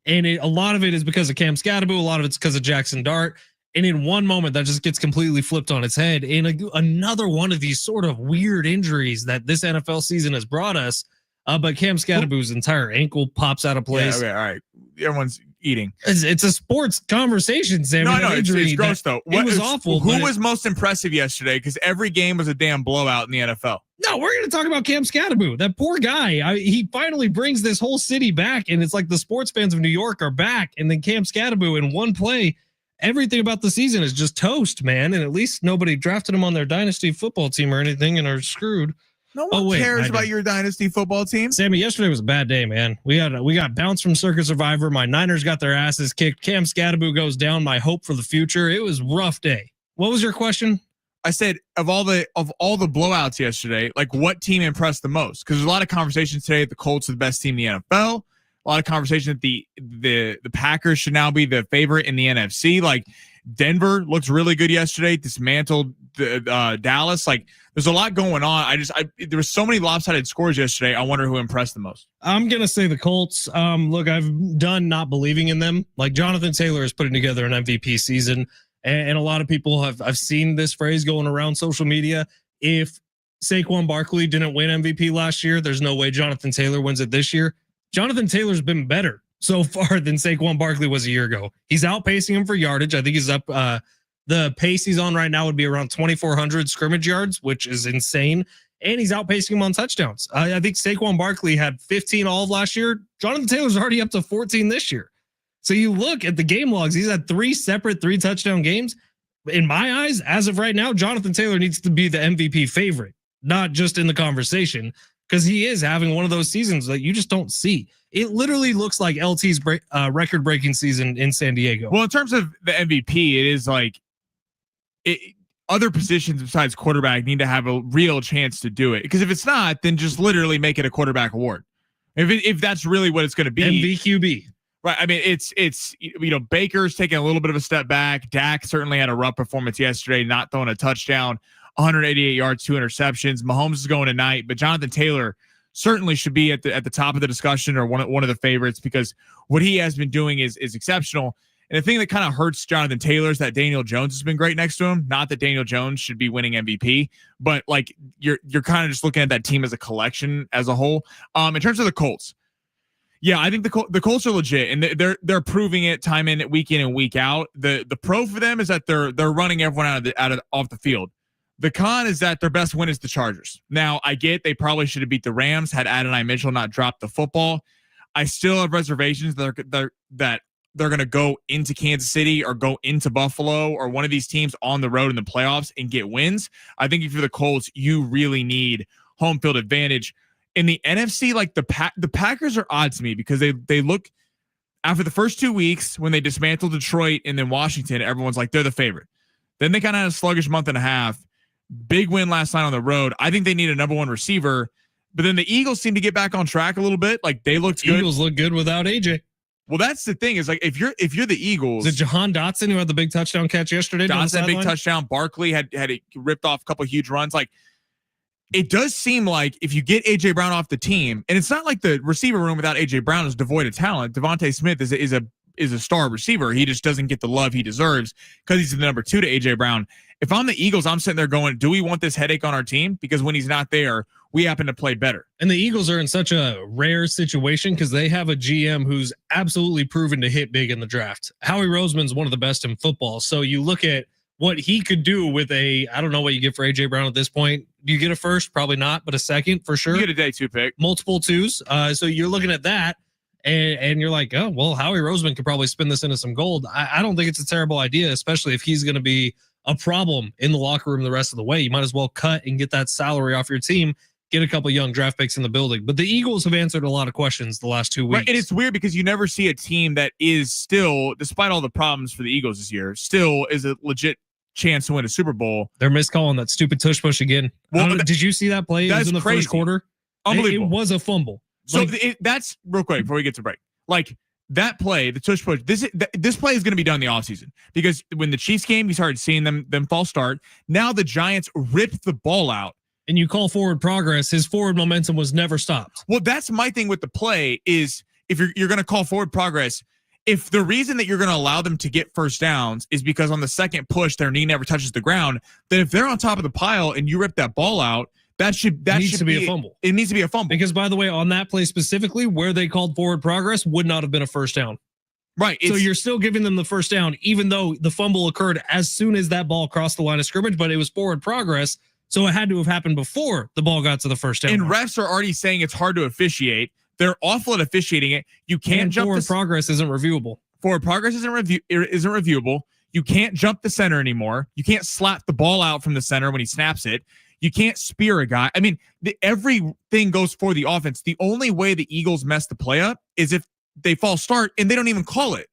And a lot of it is because of Cam Scadaboo. A lot of it's because of Jackson Dart. And in one moment, that just gets completely flipped on its head. And another one of these sort of weird injuries that this NFL season has brought us. But Cam Scadaboo's entire ankle pops out of place. Yeah, okay, all right. eating. It's a sports conversation, Sam. No, it's gross though. It was awful. Who was most impressive yesterday? Because every game was a damn blowout in the NFL. No, we're going to talk about Cam Scatterbo. That poor guy. He finally brings this whole city back, and it's like the sports fans of New York are back, and then Cam Scatterbo in one play, everything about the season is just toast, man. And at least nobody drafted him on their dynasty football team or anything and are screwed. No one cares about your dynasty football team. Sammy, yesterday was a bad day, man. We got bounced from Circuit Survivor. My Niners got their asses kicked. Cam Scatterbo goes down. My hope for the future. It was a rough day. What was your question? I said of all the blowouts yesterday, like what team impressed the most? Because there's a lot of conversations today that the Colts are the best team in the NFL. A lot of conversation that the Packers should now be the favorite in the NFC. Like Denver looked really good yesterday, dismantled Dallas. Like there's a lot going on. There were so many lopsided scores yesterday. I wonder who impressed the most. I'm gonna say the Colts. Look, I've done not believing in them. Like Jonathan Taylor is putting together an MVP season, and a lot of people I've seen this phrase going around social media. If Saquon Barkley didn't win MVP last year, there's no way Jonathan Taylor wins it this year. Jonathan Taylor's been better so far than Saquon Barkley was a year ago. He's outpacing him for yardage. I think he's up. The pace he's on right now would be around 2,400 scrimmage yards, which is insane. And he's outpacing him on touchdowns. I think Saquon Barkley had 15 all of last year. Jonathan Taylor's already up to 14 this year. So you look at the game logs, he's had 3 separate 3-touchdown games. In my eyes, as of right now, Jonathan Taylor needs to be the MVP favorite, not just in the conversation, because he is having one of those seasons that you just don't see. It literally looks like LT's record-breaking season in San Diego. Well, in terms of the MVP, it is like other positions besides quarterback need to have a real chance to do it. Because if it's not, then just literally make it a quarterback award. If that's really what it's going to be. MVQB. Right. I mean, it's Baker's taking a little bit of a step back. Dak certainly had a rough performance yesterday, not throwing a touchdown, 188 yards, 2 interceptions. Mahomes is going tonight, but Jonathan Taylor certainly should be at the top of the discussion or one of the favorites because what he has been doing is exceptional. And the thing that kind of hurts Jonathan Taylor is that Daniel Jones has been great next to him. Not that Daniel Jones should be winning MVP, but like you're kind of just looking at that team as a collection as a whole. In terms of the Colts, yeah, I think the Colts are legit, and they're proving it time in, week in and week out. The pro for them is that they're running everyone off the field. The con is that their best win is the Chargers. Now, I get they probably should have beat the Rams had Adonai Mitchell not dropped the football. I still have reservations that they're going to go into Kansas City or go into Buffalo or one of these teams on the road in the playoffs and get wins. I think if you're the Colts, you really need home field advantage. In the NFC, like the Packers are odd to me because they look after the first 2 weeks when they dismantled Detroit and then Washington, everyone's like they're the favorite. Then they kind of had a sluggish month and a half. Big win last night on the road. I think they need a number 1 receiver, but then the Eagles seem to get back on track a little bit. Like they looked good. Eagles look good without AJ. Well, that's the thing is like if you're the Eagles, is it Jahan Dotson who had the big touchdown catch yesterday? Dotson had a big touchdown. Barkley had ripped off a couple of huge runs. Like it does seem like if you get AJ Brown off the team, and it's not like the receiver room without AJ Brown is devoid of talent. Devontae Smith is a star receiver. He just doesn't get the love he deserves because he's the number 2 to AJ Brown. If I'm the Eagles, I'm sitting there going, do we want this headache on our team? Because when he's not there, we happen to play better. And the Eagles are in such a rare situation because they have a GM who's absolutely proven to hit big in the draft. Howie Roseman's one of the best in football. So you look at what he could do with I don't know what you get for AJ Brown at this point. Do you get a first? Probably not, but a second for sure. You get a day 2 pick. Multiple 2s. So you're looking at that and you're like, oh, well, Howie Roseman could probably spin this into some gold. I don't think it's a terrible idea, especially if he's going to be a problem in the locker room the rest of the way. You might as well cut and get that salary off your team, get a couple young draft picks in the building. But the Eagles have answered a lot of questions the last 2 weeks. Right, and it's weird because you never see a team that is still, despite all the problems for the Eagles this year, still is a legit chance to win a Super Bowl. They're miscalling that stupid tush push again. Well, did you see that play? It was in the crazy. First quarter. Unbelievable. It was a fumble. So that's real quick before we get to break. Like that play, the tush push, this play is going to be done in the offseason because when the Chiefs game, you started seeing them false start. Now the Giants ripped the ball out. And you call forward progress. His forward momentum was never stopped. Well, that's my thing with the play is if you're going to call forward progress, if the reason that you're going to allow them to get first downs is because on the second push, their knee never touches the ground, then if they're on top of the pile and you rip that ball out, that should be a fumble. It needs to be a fumble. Because by the way, on that play specifically, where they called forward progress would not have been a first down. Right. So you're still giving them the first down, even though the fumble occurred as soon as that ball crossed the line of scrimmage, but it was forward progress. So it had to have happened before the ball got to the first down. And refs are already saying it's hard to officiate. They're awful at officiating it. You can't jump forward progress isn't reviewable. Forward progress isn't reviewable. You can't jump the center anymore. You can't slap the ball out from the center when he snaps it. You can't spear a guy. I mean, everything goes for the offense. The only way the Eagles mess the play up is if they false start and they don't even call it.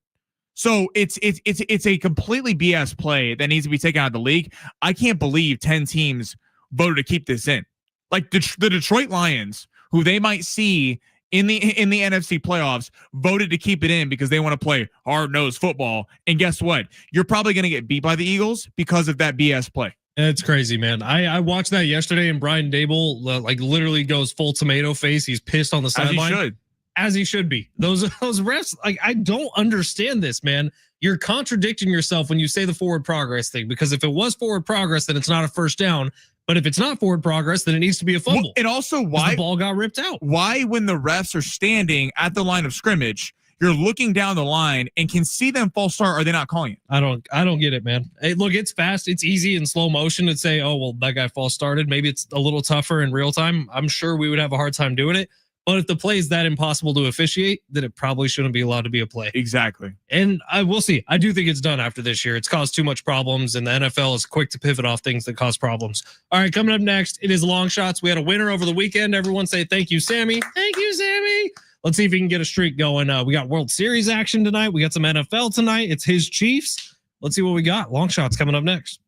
So it's a completely BS play that needs to be taken out of the league. I can't believe 10 teams voted to keep this in. Like the Detroit Lions, who they might see in the NFC playoffs, voted to keep it in because they want to play hard-nosed football. And guess what? You're probably going to get beat by the Eagles because of that BS play. It's crazy, man. I watched that yesterday, and Brian Dable like literally goes full tomato face. He's pissed on the sideline. As he should be. Those refs, like, I don't understand this, man. You're contradicting yourself when you say the forward progress thing, because if it was forward progress, then it's not a first down. But if it's not forward progress, then it needs to be a fumble. Well, and also, why the ball got ripped out? Why, when the refs are standing at the line of scrimmage, you're looking down the line and can see them false start, are they not calling it? I don't get it, man. Hey, look, it's fast, it's easy in slow motion to say, oh well, that guy false started. Maybe it's a little tougher in real time. I'm sure we would have a hard time doing it. But if the play is that impossible to officiate, then it probably shouldn't be allowed to be a play. Exactly. And I will see. I do think it's done after this year. It's caused too much problems, and the NFL is quick to pivot off things that cause problems. All right, coming up next, it is long shots. We had a winner over the weekend. Everyone say thank you, Sammy. Thank you, Sammy. Let's see if we can get a streak going. We got World Series action tonight. We got some NFL tonight. It's his Chiefs. Let's see what we got. Long shots coming up next.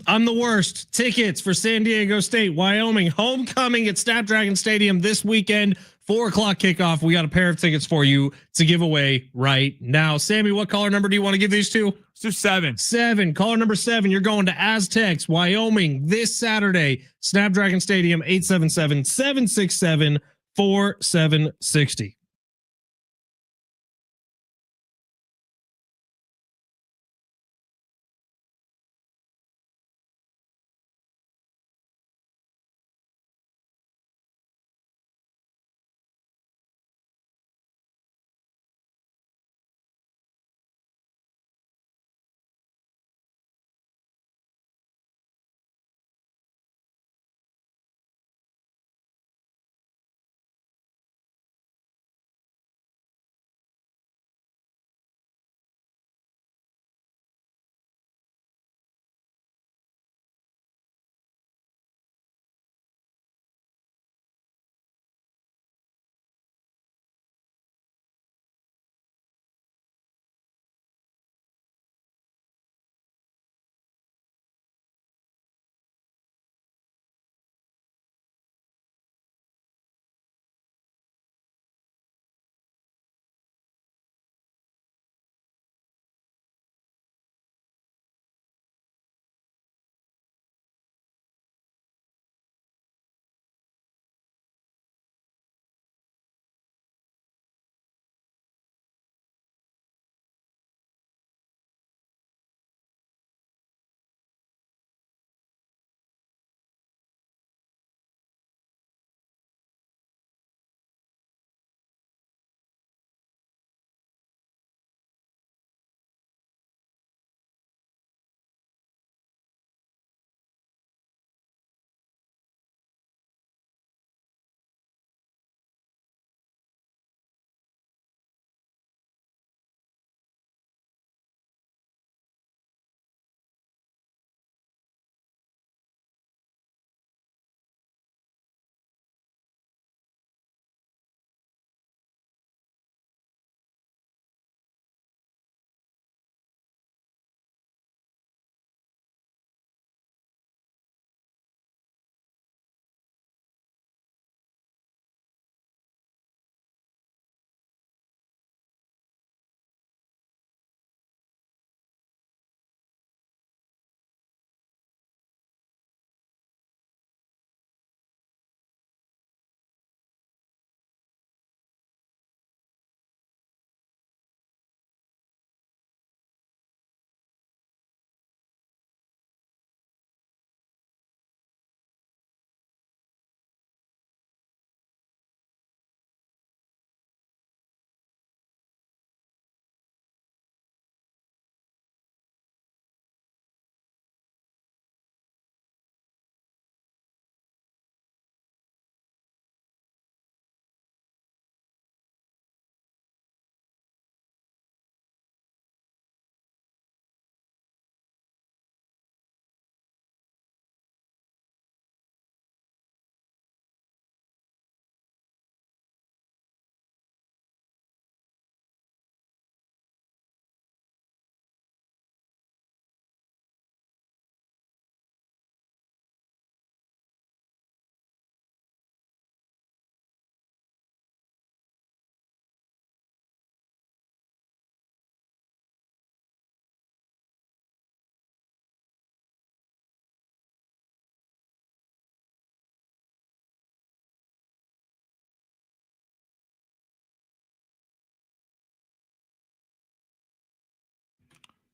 I'm the worst. Tickets for San Diego State, Wyoming homecoming at Snapdragon Stadium this weekend. 4:00 kickoff. We got a pair of tickets for you to give away right now. Sammy, what caller number do you want to give these to? Let's do 7. 7. Caller number 7. You're going to Aztecs, Wyoming this Saturday. Snapdragon Stadium, 877-767-4760.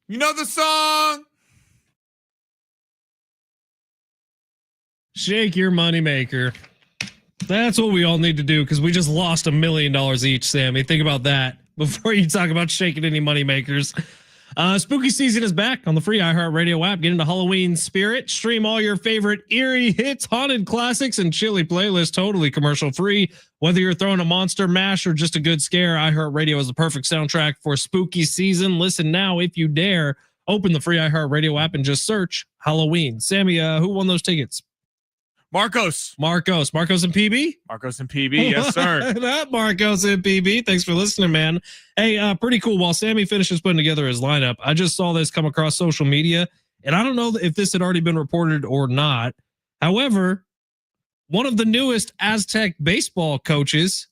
You know the song. Shake your moneymaker. That's what we all need to do because we just lost $1 million each, Sammy. Think about that before you talk about shaking any moneymakers. Spooky season is back on the free iHeartRadio app. Get into Halloween spirit. Stream all your favorite eerie hits, haunted classics, and chilly playlists totally commercial free. Whether you're throwing a monster mash or just a good scare, iHeartRadio is the perfect soundtrack for spooky season. Listen now if you dare. Open the free iHeartRadio app and just search Halloween. Sammy, who won those tickets? Marcos and PB? Marcos and PB, yes, sir. That Marcos and PB. Thanks for listening, man. Hey, pretty cool. While Sammy finishes putting together his lineup, I just saw this come across social media, and I don't know if this had already been reported or not. However, one of the newest Aztec baseball coaches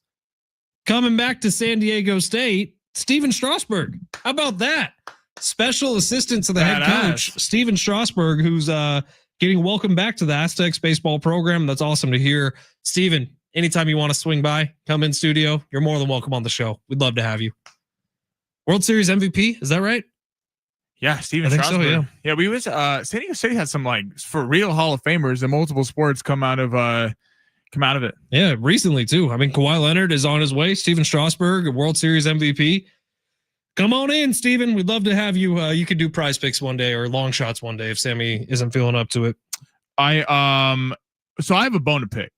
coming back to San Diego State, Steven Strasburg. How about that? Special assistant to the head coach, Steven Strasburg, who's getting welcome back to the Aztecs baseball program. That's awesome to hear. Steven, anytime you want to swing by, come in studio, you're more than welcome on the show. We'd love to have you. World Series MVP, is that right? Yeah, Steven Strasburg. So, yeah. We was San Diego State had some like for real Hall of Famers in multiple sports come out of it. Yeah, recently too. I mean, Kawhi Leonard is on his way. Steven Strasburg, a World Series MVP. Come on in, Steven. We'd love to have you. You could do prize picks one day or long shots one day if Sammy isn't feeling up to it. So I have a bone to pick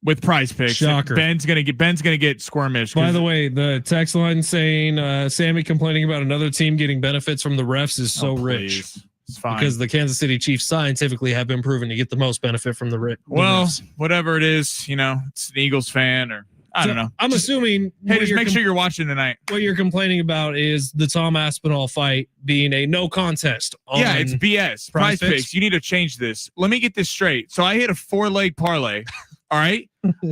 with prize picks. Shocker. Ben's gonna get squirmish. By the way, the text line saying Sammy complaining about another team getting benefits from the refs is so rich. It's fine. Because the Kansas City Chiefs scientifically have been proven to get the most benefit from the refs. Whatever it is, it's an Eagles fan or I don't know. I'm assuming. Hey, just make sure you're watching tonight. What you're complaining about is the Tom Aspinall fight being a no contest. Yeah, it's BS. Prize picks. You need to change this. Let me get this straight. So I hit a 4-leg parlay. All right.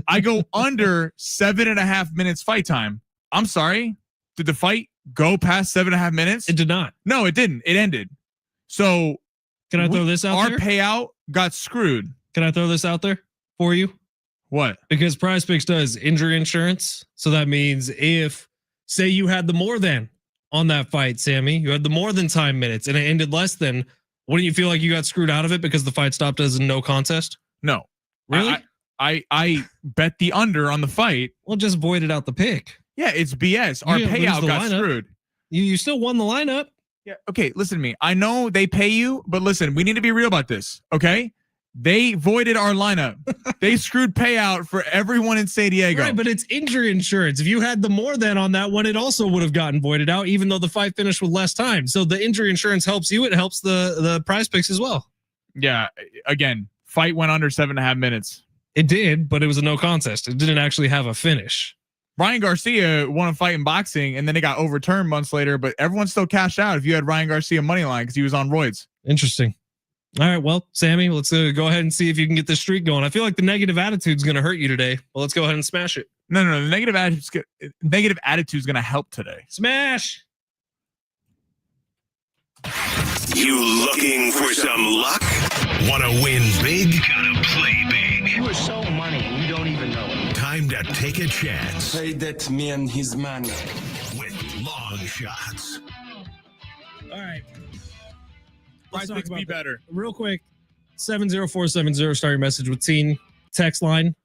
I go under 7.5 minutes fight time. I'm sorry. Did the fight go past 7.5 minutes? It did not. No, it didn't. It ended. So can I throw this out there? Our payout got screwed. Can I throw this out there for you? What? Because Prize Picks does injury insurance. So that means if, say, you had the more than on that fight, Sammy, you had the more than time minutes and it ended less than, wouldn't you feel like you got screwed out of it because the fight stopped as a no contest? No. Really? I bet the under on the fight. Well, just voided out the pick. Yeah, it's BS. Our payout got screwed. You still won the lineup. Yeah. Okay, listen to me. I know they pay you, but listen, we need to be real about this, okay? They voided our lineup. They screwed payout for everyone in San Diego. Right, but it's injury insurance. If you had the more than on that one, it also would have gotten voided out, even though the fight finished with less time. So the injury insurance helps you. It helps the prize picks as well. Yeah. Again, fight went under 7.5 minutes. It did, but it was a no contest. It didn't actually have a finish. Ryan Garcia won a fight in boxing, and then it got overturned months later, but everyone still cashed out if you had Ryan Garcia money line because he was on roids. Interesting. All right, well, Sammy, let's go ahead and see if you can get this streak going. I feel like the negative attitude is going to hurt you today. Well, let's go ahead and smash it. No. The negative attitude is going to help today. Smash. You looking for some luck? Want to win big? Gotta play big. You are so money and you don't even know it. Time to take a chance. Pay that man his money. With long shots. All right. Prize picks be better. Real quick, 70470, start your message with teen text line.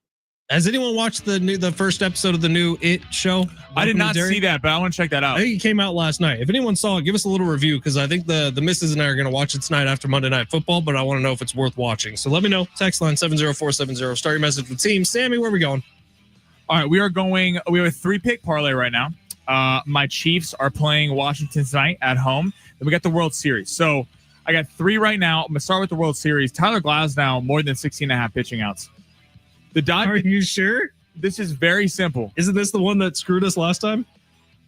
Has anyone watched the first episode of the new It show? I did not see that, but I want to check that out. I think it came out last night. If anyone saw it, give us a little review because I think the missus and I are going to watch it tonight after Monday Night Football, but I want to know if it's worth watching. So let me know. Text line 70470. Start your message with team. Sammy, where are we going? All right, we have a 3-pick parlay right now. My Chiefs are playing Washington tonight at home. Then we got the World Series. So I got 3 right now. I'm going to start with the World Series. Tyler Glasnow, more than 16.5 pitching outs. The Dodgers. Are you sure? This is very simple. Isn't this the one that screwed us last time?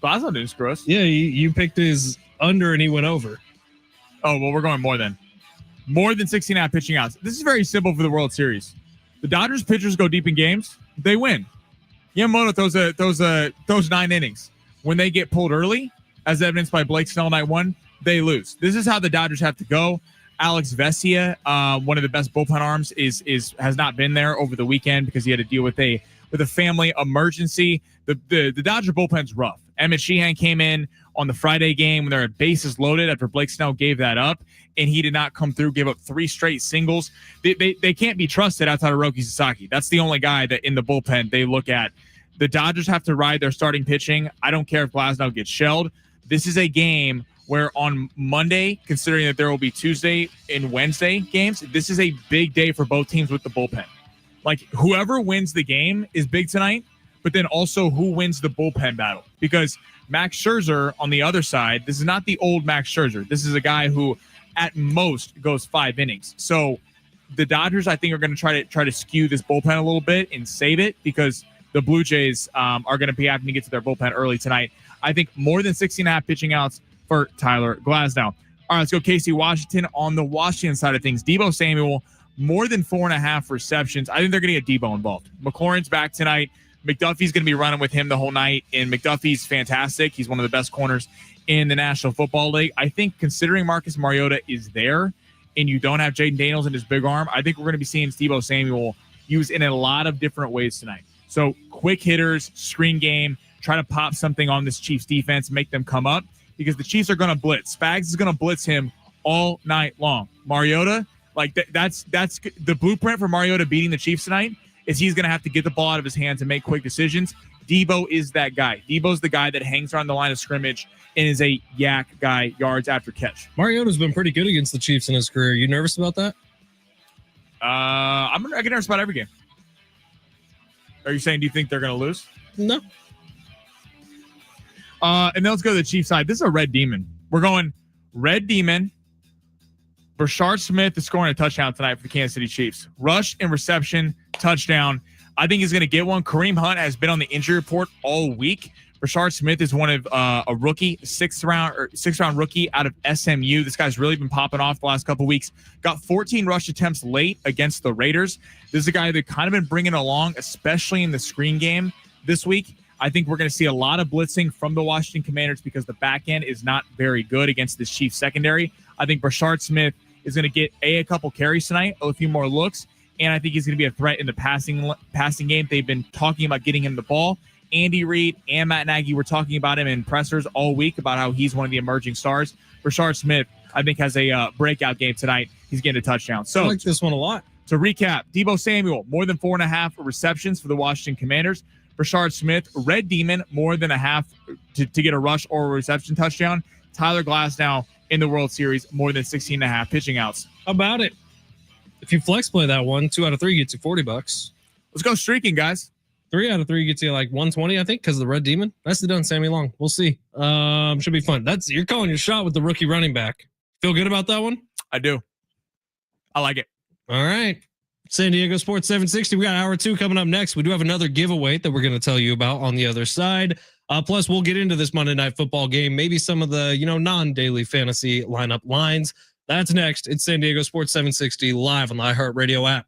Glasnow didn't screw us. Yeah, you picked his under and he went over. Oh, well, we're going more than 16.5 pitching outs. This is very simple for the World Series. The Dodgers pitchers go deep in games. They win. Yamamoto throws 9 innings. When they get pulled early, as evidenced by Blake Snell night 1, they lose. This is how the Dodgers have to go. Alex Vesia, one of the best bullpen arms, has not been there over the weekend because he had to deal with a with a family emergency. The Dodger bullpen's rough. Emmett Sheehan came in on the Friday game when their bases loaded after Blake Snell gave that up, and he did not come through, gave up 3 straight singles. They can't be trusted outside of Roki Sasaki. That's the only guy that in the bullpen they look at. The Dodgers have to ride their starting pitching. I don't care if Glasnow gets shelled. This is a game where on Monday, considering that there will be Tuesday and Wednesday games, this is a big day for both teams with the bullpen. Like, whoever wins the game is big tonight, but then also who wins the bullpen battle. Because Max Scherzer on the other side, this is not the old Max Scherzer. This is a guy who at most goes 5 innings. So the Dodgers, I think, are going to try to skew this bullpen a little bit and save it because the Blue Jays are going to be having to get to their bullpen early tonight. I think more than 16.5 pitching outs for Tyler Glasnow. All right, let's go KC Washington. On the Washington side of things, Deebo Samuel, more than 4.5 receptions. I think they're going to get Deebo involved. McLaurin's back tonight. McDuffie's going to be running with him the whole night, and McDuffie's fantastic. He's one of the best corners in the National Football League. I think considering Marcus Mariota is there and you don't have Jaden Daniels and his big arm, I think we're going to be seeing Deebo Samuel used in a lot of different ways tonight. So quick hitters, screen game, try to pop something on this Chiefs defense, make them come up because the Chiefs are going to blitz. Spags is going to blitz him all night long. Mariota, like that's the blueprint for Mariota beating the Chiefs tonight is he's going to have to get the ball out of his hands and make quick decisions. Deebo is that guy. Deebo's the guy that hangs around the line of scrimmage and is a yak guy yards after catch. Mariota's been pretty good against the Chiefs in his career. You nervous about that? I get nervous about every game. Are you saying, do you think they're going to lose? No. And then let's go to the Chiefs side. This is a Red Demon. We're going Red Demon. Brashard Smith is scoring a touchdown tonight for the Kansas City Chiefs. Rush and reception, touchdown. I think he's going to get one. Kareem Hunt has been on the injury report all week. Brashard Smith is one of a rookie, sixth round rookie out of SMU. This guy's really been popping off the last couple weeks. Got 14 rush attempts late against the Raiders. This is a guy that kind of been bringing along, especially in the screen game this week. I think we're going to see a lot of blitzing from the Washington Commanders because the back end is not very good against this Chiefs secondary. I think Brashard Smith is going to get a couple carries tonight, a few more looks, and I think he's going to be a threat in the passing game. They've been talking about getting him the ball. Andy Reid and Matt Nagy were talking about him in pressers all week about how he's one of the emerging stars. Brashard Smith, I think, has a breakout game tonight. He's getting a touchdown. So I like this one a lot. To recap, Deebo Samuel, more than 4.5 receptions for the Washington Commanders. Brashard Smith, Red Demon, more than a half to get a rush or a reception touchdown. Tyler Glasnow in the World Series, more than 16.5 pitching outs. How about it? If you flex play that one, 2 out of 3 gets you $40. Let's go streaking, guys. 3 out of 3 gets you like 120, I think, because of the Red Demon. Nicely done, Sammy Long. We'll see. Should be fun. You're calling your shot with the rookie running back. Feel good about that one? I do. I like it. All right. San Diego Sports 760. We got hour 2 coming up next. We do have another giveaway that we're going to tell you about on the other side. Plus, we'll get into this Monday Night Football game, maybe some of the non-daily fantasy lineup lines. That's next. It's San Diego Sports 760 live on the iHeartRadio app.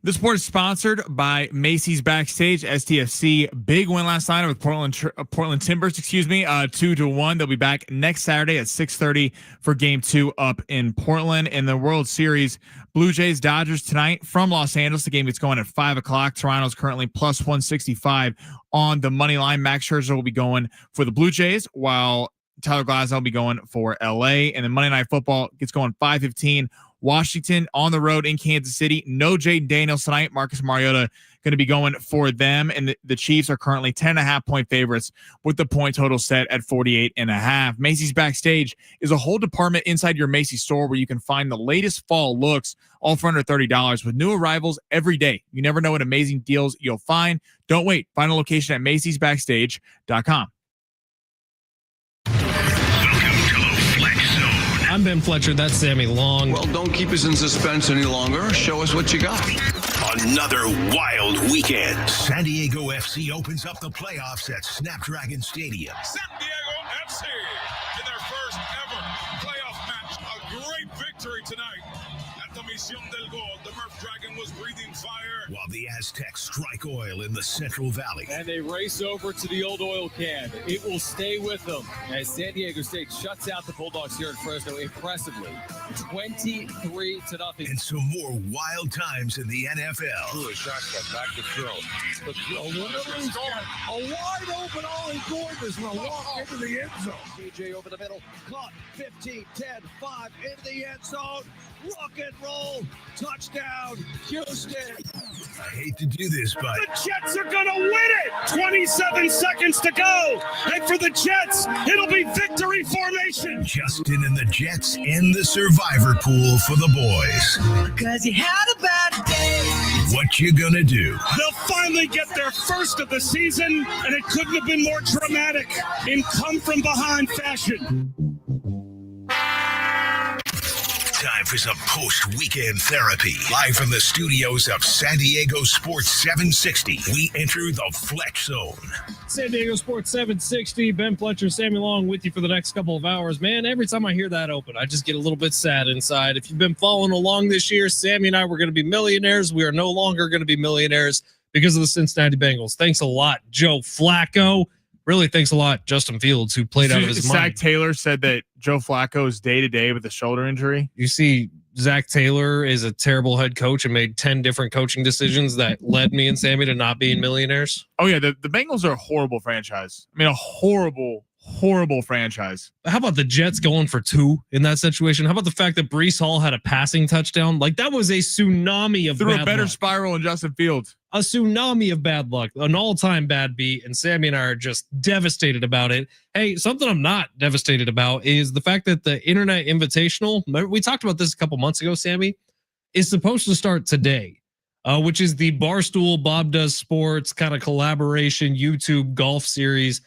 This sport is sponsored by Macy's Backstage. STFC big win last night with Portland Timbers. 2-1. They'll be back next Saturday at 6:30 for Game 2 up in Portland. In the World Series, Blue Jays Dodgers tonight from Los Angeles. The game gets going at 5:00. Toronto's currently plus 165 on the money line. Max Scherzer will be going for the Blue Jays, while Tyler Glasnow will be going for LA. And then Monday Night Football gets going 5:15. Washington on the road in Kansas City. No Jaden Daniels tonight. Marcus Mariota going to be going for them. And the Chiefs are currently 10.5-point favorites with the point total set at 48.5. Macy's Backstage is a whole department inside your Macy's store where you can find the latest fall looks, all for under $30 with new arrivals every day. You never know what amazing deals you'll find. Don't wait. Find a location at macy'sbackstage.com. I'm Ben Fletcher. That's Sammy Long. Well, don't keep us in suspense any longer. Show us what you got. Another wild weekend. San Diego FC opens up the playoffs at Snapdragon Stadium. San Diego FC in their first ever playoff match. A great victory tonight at the Misión del Gol. The Murph Dragon was breathing fire. While the Aztecs strike oil in the Central Valley. And they race over to the old oil can. It will stay with them as San Diego State shuts out the Bulldogs here in Fresno impressively. 23-0. And some more wild times in the NFL. Back to throw. The throw. A wide open Ollie Gordon is going to walk into the end zone. DJ over the middle. Caught. 15, 10, 5 into the end zone. Rock and roll. Touchdown. Houston. I hate to do this, but the Jets are going to win it. 27 seconds to go. And for the Jets, it'll be victory formation. Justin and the Jets in the survivor pool for the boys. Because you had a bad day. What you gonna do? They'll finally get their first of the season, and it couldn't have been more dramatic in come-from-behind fashion. Time for some post-weekend therapy. Live from the studios of San Diego Sports 760, we enter the Fletch Zone. San Diego Sports 760, Ben Fletcher, Sammy Long with you for the next couple of hours. Man, every time I hear that open, I just get a little bit sad inside. If you've been following along this year, Sammy and I were going to be millionaires. We are no longer going to be millionaires because of the Cincinnati Bengals. Thanks a lot, Joe Flacco. Really, thanks a lot, Justin Fields, who played out of his mind. Zach Taylor said that Joe Flacco is day-to-day with a shoulder injury. You see, Zach Taylor is a terrible head coach and made 10 different coaching decisions that led me and Sammy to not being millionaires. Oh, yeah, the Bengals are a horrible franchise. I mean, a horrible franchise. How about the Jets going for 2 in that situation? How about the fact that Breece Hall had a passing touchdown? Like, that was a tsunami of through bad a better luck. Spiral in Justin Fields. A tsunami of bad luck, an all-time bad beat, and Sammy and I are just devastated about it. Hey, something I'm not devastated about is the fact that the Internet Invitational, we talked about this a couple months ago, Sammy, is supposed to start today, which is the Barstool Bob Does Sports kind of collaboration YouTube golf series.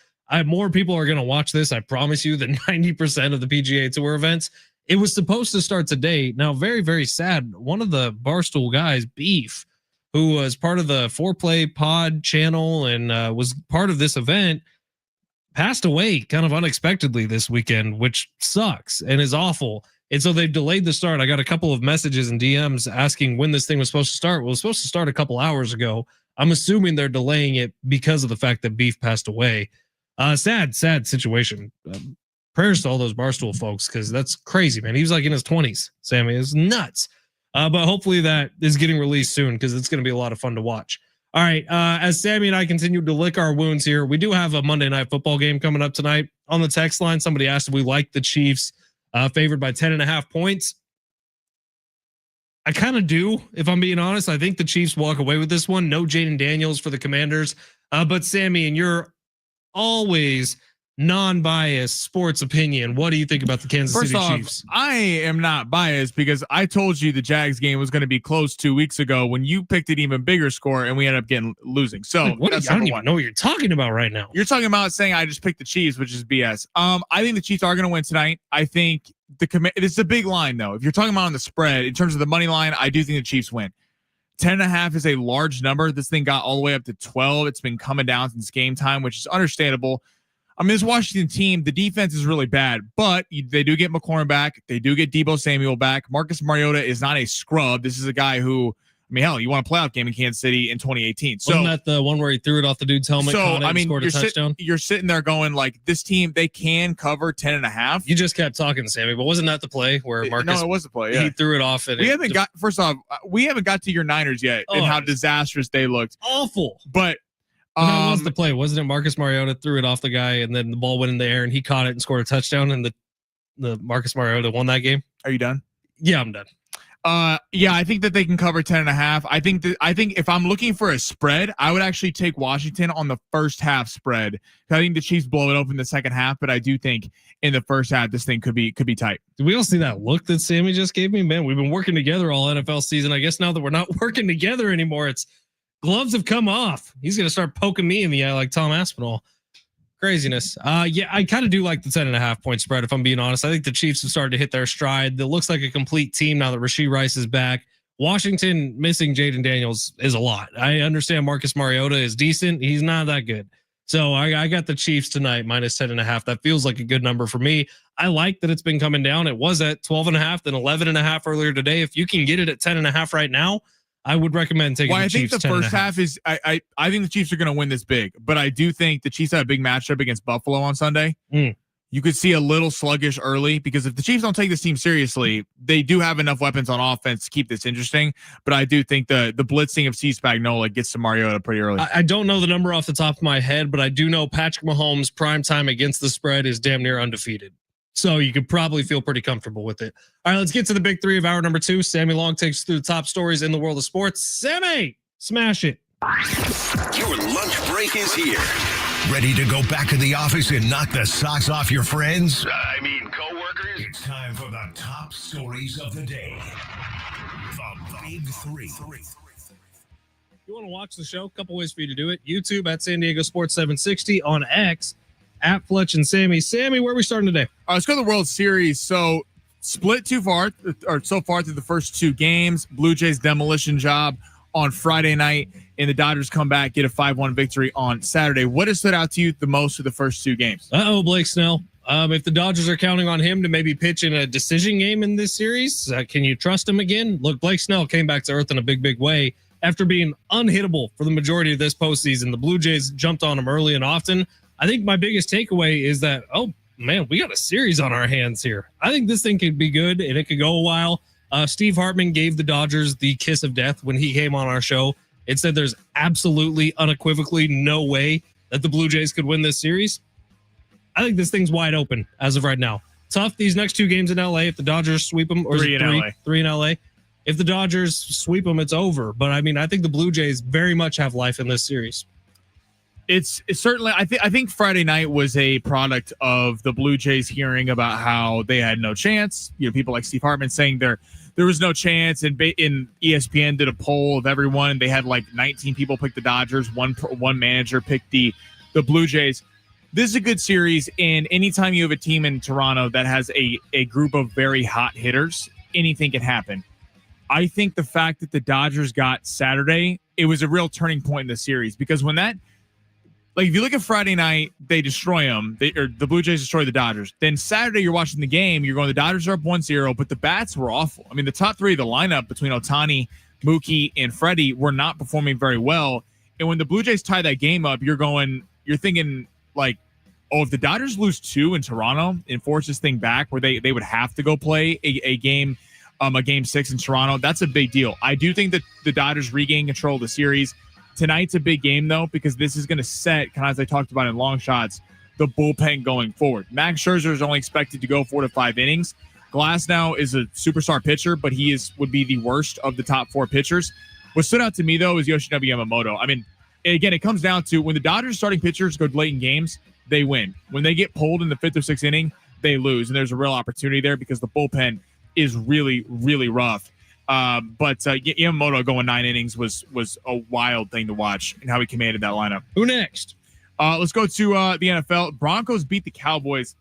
More people are going to watch this, I promise you, than 90% of the PGA Tour events. It was supposed to start today. Now, very, very sad. One of the Barstool guys, Beef, who was part of the Foreplay Pod channel and was part of this event, passed away kind of unexpectedly this weekend, which sucks and is awful. And so they've delayed the start. I got a couple of messages and DMs asking when this thing was supposed to start. Well, it was supposed to start a couple hours ago. I'm assuming they're delaying it because of the fact that Beef passed away. Sad situation. Prayers to all those Barstool folks, because that's crazy, man. He was like in his 20s, Sammy. It's nuts. But hopefully that is getting released soon because it's going to be a lot of fun to watch. All right. As Sammy and I continue to lick our wounds here, we do have a Monday Night Football game coming up tonight. On the text line, somebody asked if we like the Chiefs favored by 10.5 points. I kind of do, if I'm being honest. I think the Chiefs walk away with this one. No Jaden Daniels for the Commanders. But Sammy, and you're always non-biased sports opinion, what do you think about the Kansas City Chiefs? I am not biased because I told you the Jags game was going to be close 2 weeks ago when you picked an even bigger score and we ended up losing. So I don't even know what you're talking about right now. You're talking about saying I just picked the Chiefs, which is BS. I think the Chiefs are going to win tonight. I think it's a big line though. If you're talking about on the spread in terms of the money line, I do think the Chiefs win. 10.5 is a large number. This thing got all the way up to 12. It's been coming down since game time, which is understandable. I mean, this Washington team, the defense is really bad, but they do get McLaurin back. They do get Deebo Samuel back. Marcus Mariota is not a scrub. This is a guy who I mean, hell, you won a playoff game in Kansas City in 2018. So wasn't that the one where he threw it off the dude's helmet? So caught it, I mean, scored a touchdown. You're sitting there going like, this team, they can cover 10.5. You just kept talking, Sammy, but wasn't that the play where Marcus? No, it was the play. Yeah. He threw it off, and we haven't got. First off, we haven't got to your Niners yet and how disastrous they looked. Awful. But that was the play, wasn't it? Marcus Mariota threw it off the guy, and then the ball went in the air, and he caught it and scored a touchdown, and the Marcus Mariota won that game. Are you done? Yeah, I'm done. Yeah, I think that they can cover 10.5. I think if I'm looking for a spread, I would actually take Washington on the first half spread. I think the Chiefs blow it open the second half, but I do think in the first half this thing could be tight. Did we all see that look that Sammy just gave me? Man, we've been working together all NFL season. I guess now that we're not working together anymore, it's gloves have come off. He's gonna start poking me in the eye like Tom Aspinall. Craziness. Yeah, I kind of do like the 10.5 point spread, if I'm being honest. I think the Chiefs have started to hit their stride. It looks like a complete team now that Rashee Rice is back. Washington missing Jaden Daniels is a lot. I understand Marcus Mariota is decent. He's not that good. So I got the Chiefs tonight minus 10.5. That feels like a good number for me. I like that it's been coming down. It was at 12.5, then 11.5 earlier today. If you can get it at 10.5 right now, I would recommend taking the Chiefs. I think the first half is I think the Chiefs are going to win this big, but I do think the Chiefs have a big matchup against Buffalo on Sunday. You could see a little sluggish early because if the Chiefs don't take this team seriously, they do have enough weapons on offense to keep this interesting. But I do think the blitzing of C. Spagnuolo gets to Mariota pretty early. I don't know the number off the top of my head, but I do know Patrick Mahomes' prime time against the spread is damn near undefeated. So you could probably feel pretty comfortable with it. All right, let's get to the big three of hour number 2. Sammy Long takes us through the top stories in the world of sports. Sammy, smash it. Your lunch break is here. Ready to go back to the office and knock the socks off your friends? Coworkers? It's time for the top stories of the day. The big three. If you want to watch the show, a couple ways for you to do it. YouTube at San Diego Sports 760, on X at Fletch and Sammy. Sammy, where are we starting today? Let's go to the World Series. So split so far through the first 2 games. Blue Jays demolition job on Friday night, and the Dodgers come back, get a 5-1 victory on Saturday. What has stood out to you the most of the first 2 games? Blake Snell. If the Dodgers are counting on him to maybe pitch in a decision game in this series, can you trust him again? Look, Blake Snell came back to earth in a big, big way. After being unhittable for the majority of this postseason, the Blue Jays jumped on him early and often. I think my biggest takeaway is that, oh, man, we got a series on our hands here. I think this thing could be good, and it could go a while. Steve Hartman gave the Dodgers the kiss of death when he came on our show. It said there's absolutely, unequivocally no way that the Blue Jays could win this series. I think this thing's wide open as of right now. Tough these next 2 games in LA. If the Dodgers sweep them, or 3 in LA. 3 in LA. If the Dodgers sweep them, it's over. But I mean, I think the Blue Jays very much have life in this series. It's certainly, I think Friday night was a product of the Blue Jays hearing about how they had no chance. You know, people like Steve Hartman saying there was no chance, and ESPN did a poll of everyone, and they had like 19 people pick the Dodgers, one manager picked the Blue Jays. This is a good series, and anytime you have a team in Toronto that has a group of very hot hitters, anything can happen. I think the fact that the Dodgers got Saturday, it was a real turning point in the series, because when that, like, if you look at Friday night, they destroy them. The Blue Jays destroy the Dodgers. Then Saturday, you're watching the game. You're going, the Dodgers are up 1-0, but the bats were awful. I mean, the top 3 of the lineup between Ohtani, Mookie, and Freddie were not performing very well. And when the Blue Jays tie that game up, you're thinking, like, oh, if the Dodgers lose 2 in Toronto and force this thing back where they would have to go play a game 6 in Toronto, that's a big deal. I do think that the Dodgers regain control of the series. Tonight's a big game, though, because this is going to set, kind of as I talked about in long shots, the bullpen going forward. Max Scherzer is only expected to go 4 to 5 innings. Glasnow is a superstar pitcher, but he would be the worst of the top 4 pitchers. What stood out to me, though, is Yoshinobu Yamamoto. I mean, again, it comes down to when the Dodgers starting pitchers go late in games, they win. When they get pulled in the 5th or 6th inning, they lose. And there's a real opportunity there because the bullpen is really, really rough. But Yamamoto going 9 innings was a wild thing to watch, and how he commanded that lineup. Who next? Let's go to the NFL. Broncos beat the Cowboys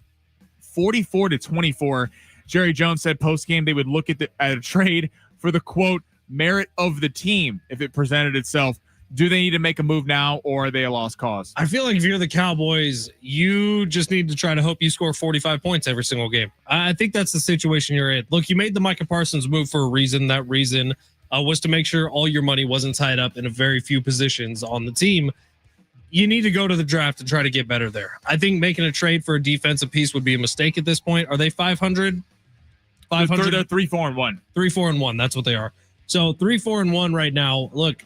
44-24. Jerry Jones said post-game they would look at a trade for the, quote, merit of the team if it presented itself. Do they need to make a move now, or are they a lost cause? I feel like if you're the Cowboys, you just need to try to hope you score 45 points every single game. I think that's the situation you're in. Look, you made the Micah Parsons move for a reason. That reason was to make sure all your money wasn't tied up in a very few positions on the team. You need to go to the draft and try to get better there. I think making a trade for a defensive piece would be a mistake at this point. Are they 500? 500? They're 3-4-1. 3-4-1. That's what they are. So 3-4-1 right now. Look,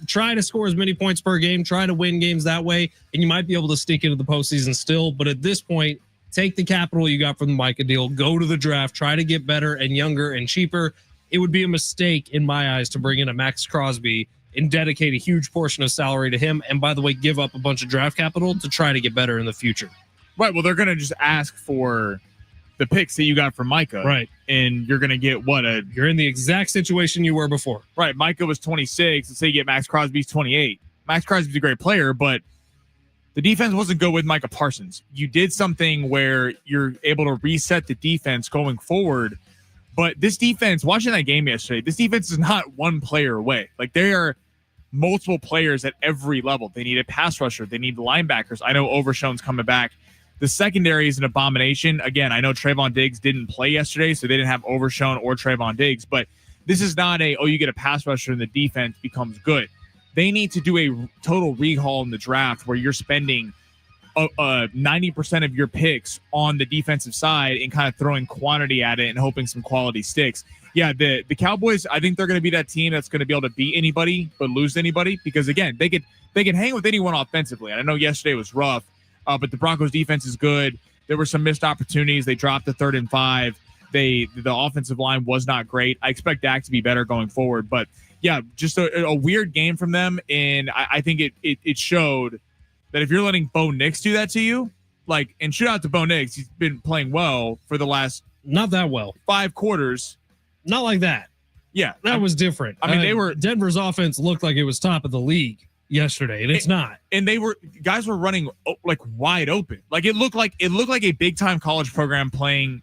try to score as many points per game. Try to win games that way, and you might be able to sneak into the postseason still. But at this point, take the capital you got from the Micah deal. Go to the draft. Try to get better and younger and cheaper. It would be a mistake in my eyes to bring in a Max Crosby and dedicate a huge portion of salary to him. And by the way, give up a bunch of draft capital to try to get better in the future. Right. Well, they're going to just ask for the picks that you got from Micah. Right. And you're going to get you're in the exact situation you were before. Right. Micah was 26. Let's say you get Max Crosby's 28. Max Crosby's a great player, but the defense wasn't good with Micah Parsons. You did something where you're able to reset the defense going forward. But this defense, watching that game yesterday, this defense is not one player away. Like, there are multiple players at every level. They need a pass rusher. They need linebackers. I know Overshown's coming back. The secondary is an abomination. Again, I know Trayvon Diggs didn't play yesterday, so they didn't have Overshown or Trayvon Diggs. But this is not you get a pass rusher and the defense becomes good. They need to do a total rehaul in the draft where you're spending 90% of your picks on the defensive side and kind of throwing quantity at it and hoping some quality sticks. Yeah, the Cowboys, I think they're going to be that team that's going to be able to beat anybody but lose anybody because, again, they can hang with anyone offensively. And I know yesterday was rough, but the Broncos defense is good. There were some missed opportunities. They dropped the 3rd and 5. The offensive line was not great. I expect Dak to be better going forward. But, yeah, just a weird game from them, and I think it showed that if you're letting Bo Nix do that to you, and shout out to Bo Nix, he's been playing well for the last not that well 5 quarters. Not like that. Yeah, that was different. I mean, Denver's offense looked like it was top of the league yesterday, and it's not. And guys were running wide open. It looked like a big time college program playing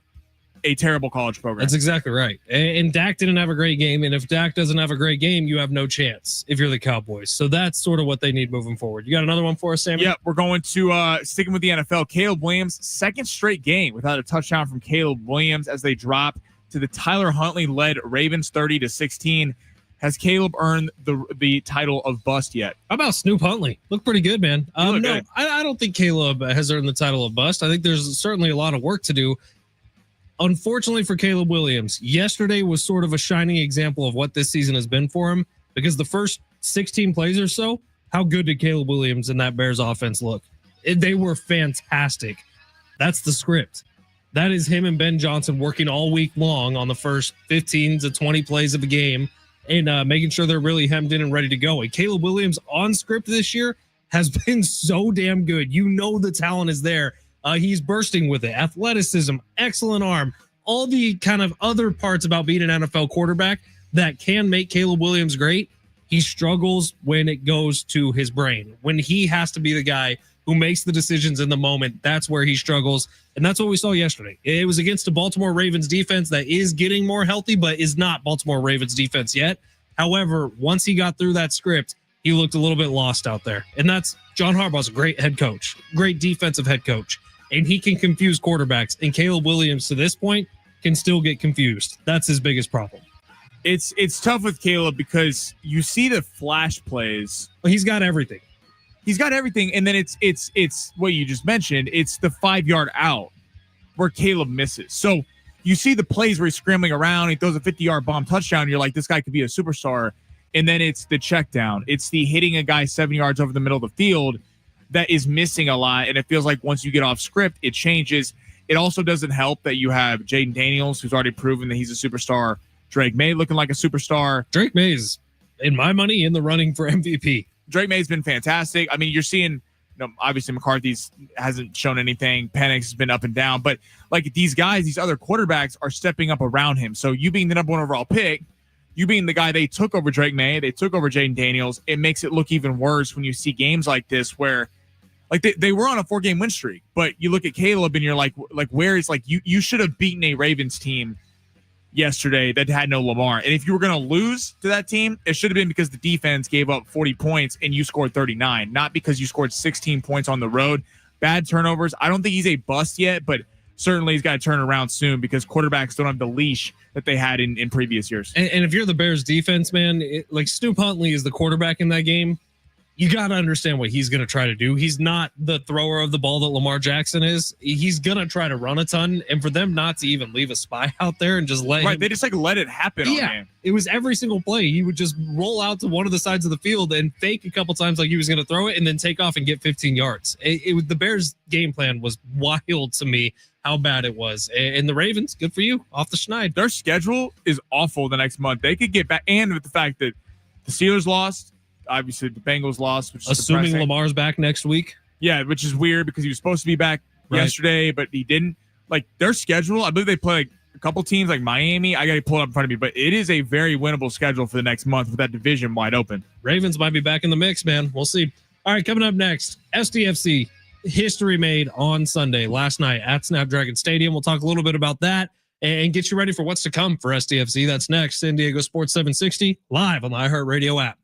a terrible college program. That's exactly right. And Dak didn't have a great game. And if Dak doesn't have a great game, you have no chance if you're the Cowboys. So that's sort of what they need moving forward. You got another one for us, Sammy? Yeah, we're going to sticking with the NFL. Caleb Williams, second straight game without a touchdown from Caleb Williams as they drop to the Tyler Huntley-led Ravens 30-16. Has Caleb earned the title of bust yet? How about Snoop Huntley? Look pretty good, man. No, good. I don't think Caleb has earned the title of bust. I think there's certainly a lot of work to do. Unfortunately for Caleb Williams, yesterday was sort of a shining example of what this season has been for him because the first 16 plays or so, how good did Caleb Williams and that Bears offense look? They were fantastic. That's the script. That is him and Ben Johnson working all week long on the first 15 to 20 plays of a game and making sure they're really hemmed in and ready to go. And Caleb Williams on script this year has been so damn good. You know the talent is there. He's bursting with it. Athleticism, excellent arm, all the kind of other parts about being an NFL quarterback that can make Caleb Williams great. He struggles when it goes to his brain. When he has to be the guy who makes the decisions in the moment, that's where he struggles. And that's what we saw yesterday. It was against a Baltimore Ravens defense that is getting more healthy, but is not Baltimore Ravens defense yet. However, once he got through that script, he looked a little bit lost out there. And that's John Harbaugh's a great head coach, great defensive head coach. And he can confuse quarterbacks. And Caleb Williams, to this point, can still get confused. That's his biggest problem. It's tough with Caleb because you see the flash plays. Well, he's got everything. He's got everything. And then it's what you just mentioned. It's the 5-yard out where Caleb misses. So you see the plays where he's scrambling around. He throws a 50-yard bomb touchdown. You're like, this guy could be a superstar. And then it's the check down. It's the hitting a guy 7 yards over the middle of the field that is missing a lot. And it feels like once you get off script, it changes. It also doesn't help that you have Jaden Daniels, who's already proven that he's a superstar. Drake May looking like a superstar. Drake May's, in my money, in the running for MVP. Drake May's been fantastic. I mean, you're seeing, obviously McCarthy's hasn't shown anything. Penix has been up and down. But these guys, these other quarterbacks are stepping up around him. So you being the number 1 overall pick, you being the guy they took over Drake May, they took over Jaden Daniels, it makes it look even worse when you see games like this where they were on a 4-game win streak, but you look at Caleb and you're like where is you should have beaten a Ravens team yesterday that had no Lamar. And if you were going to lose to that team, it should have been because the defense gave up 40 points and you scored 39, not because you scored 16 points on the road. Bad turnovers. I don't think he's a bust yet, but certainly he's got to turn around soon because quarterbacks don't have the leash that they had in previous years. And if you're the Bears defense, man, like Snoop Huntley is the quarterback in that game. You got to understand what he's going to try to do. He's not the thrower of the ball that Lamar Jackson is. He's going to try to run a ton. And for them not to even leave a spy out there and just let him, they just like let it happen. Yeah, it was every single play. He would just roll out to one of the sides of the field and fake a couple times like he was going to throw it and then take off and get 15 yards. The Bears game plan was wild to me how bad it was. And the Ravens, good for you, off the schneid. Their schedule is awful the next month. They could get back, and with the fact that the Steelers lost, obviously the Bengals lost, which is assuming depressing. Lamar's back next week. Yeah, which is weird because he was supposed to be back yesterday, but he didn't. Like their schedule, I believe they play like a couple teams like Miami. I got to pull it up in front of me, but it is a very winnable schedule for the next month with that division wide open. Ravens might be back in the mix, man. We'll see. All right, coming up next, SDFC history made on Sunday last night at Snapdragon Stadium. We'll talk a little bit about that and get you ready for what's to come for SDFC. That's next. San Diego Sports 760 live on the iHeartRadio app.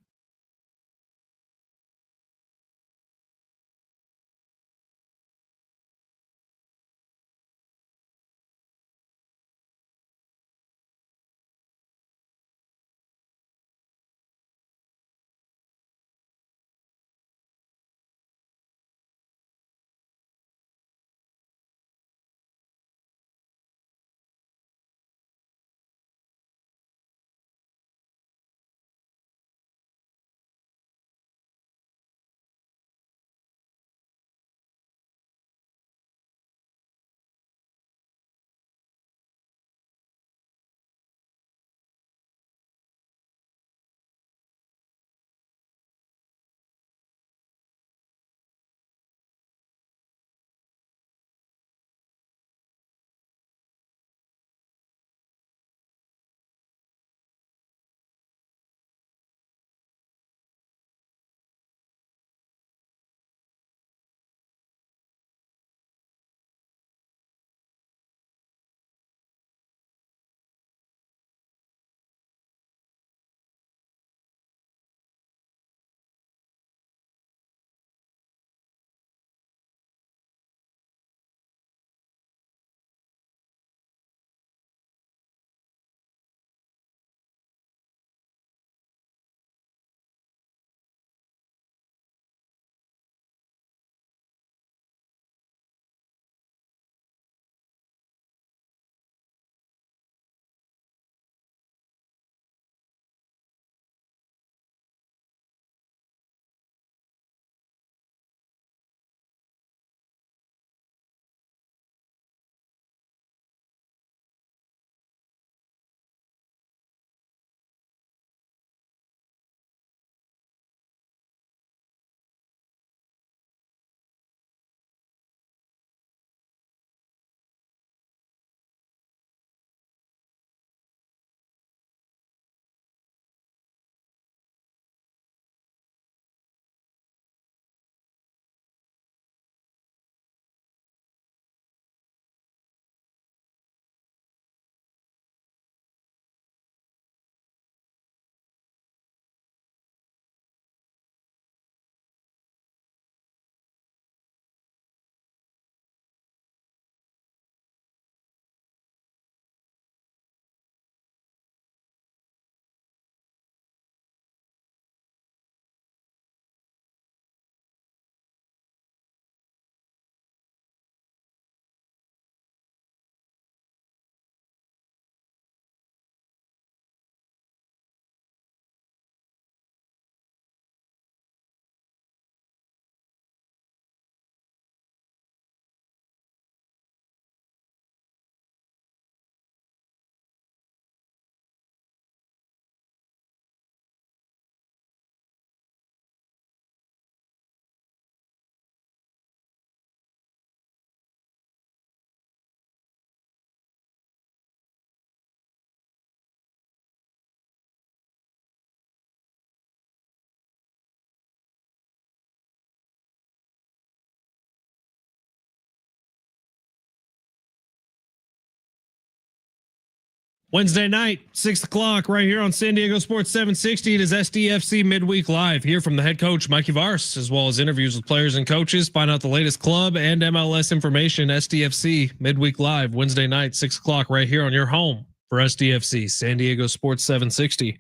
Wednesday night, 6 o'clock, right here on San Diego Sports 760. It is SDFC Midweek Live. Here from the head coach, Mikey Vars, as well as interviews with players and coaches. Find out the latest club and MLS information. SDFC Midweek Live, Wednesday night, 6 o'clock, right here on your home for SDFC, San Diego Sports 760.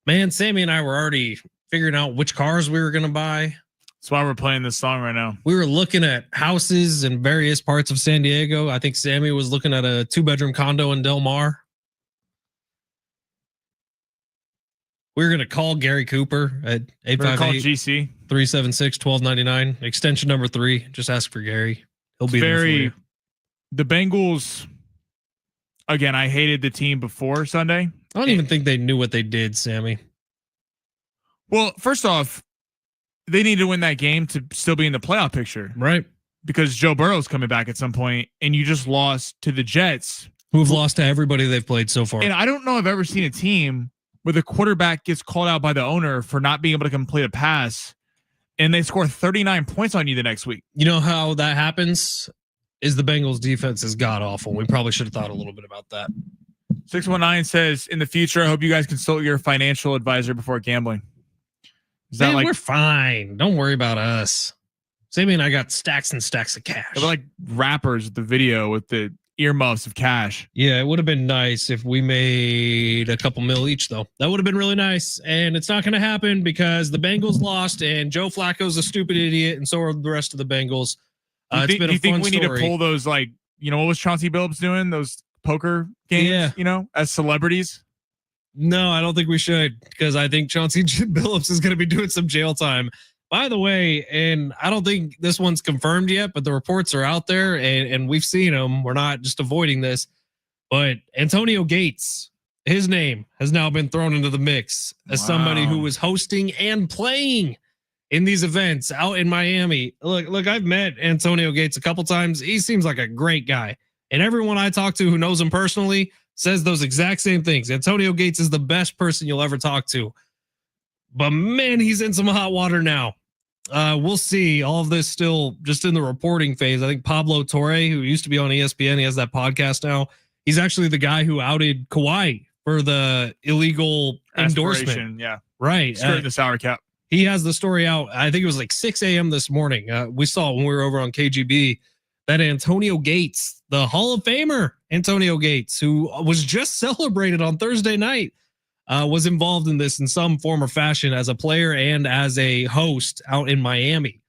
Man, Sammy and I were already figuring out which cars we were going to buy. That's why we're playing this song right now. We were looking at houses in various parts of San Diego. I think Sammy was looking at a 2-bedroom condo in Del Mar. We're going to call Gary Cooper at 858-376-1299. Extension number 3. Just ask for Gary. He'll be there for you. The Bengals, again, I hated the team before Sunday. I don't even think they knew what they did, Sammy. Well, first off, they need to win that game to still be in the playoff picture. Right. Because Joe Burrow's coming back at some point, and you just lost to the Jets. Who have lost to everybody they've played so far. And I don't know if I've ever seen a team where the quarterback gets called out by the owner for not being able to complete a pass, and they score 39 points on you the next week. You know how that happens? Is the Bengals defense is god awful. We probably should have thought a little bit about that. 619 says, in the future, I hope you guys consult your financial advisor before gambling. Is that we're fine. Don't worry about us. Sammy and I got stacks and stacks of cash. They're like rappers with the video with the earmuffs of cash. Yeah, it would have been nice if we made a couple mil each, though. That would have been really nice. And it's not going to happen because the Bengals lost and Joe Flacco's a stupid idiot, and so are the rest of the Bengals. Do you think we need to pull those, like, what was Chauncey Billups doing? Those poker games, as celebrities? No, I don't think we should, because I think Chauncey Billups is going to be doing some jail time. By the way, and I don't think this one's confirmed yet, but the reports are out there and we've seen them. We're not just avoiding this, but Antonio Gates, his name has now been thrown into the mix as somebody who was hosting and playing in these events out in Miami. Look, I've met Antonio Gates a couple times. He seems like a great guy. And everyone I talk to who knows him personally says those exact same things. Antonio Gates is the best person you'll ever talk to. But man, he's in some hot water now. We'll see. All of this still just in the reporting phase. I think Pablo Torre, who used to be on ESPN, he has that podcast now. He's actually the guy who outed Kawhi for the illegal endorsement. Yeah. Right. Screwed the sour cap. He has the story out. I think it was like 6 a.m. this morning. We saw it when we were over on KGB that Antonio Gates, the Hall of Famer Antonio Gates, who was just celebrated on Thursday night, was involved in this in some form or fashion as a player and as a host out in Miami,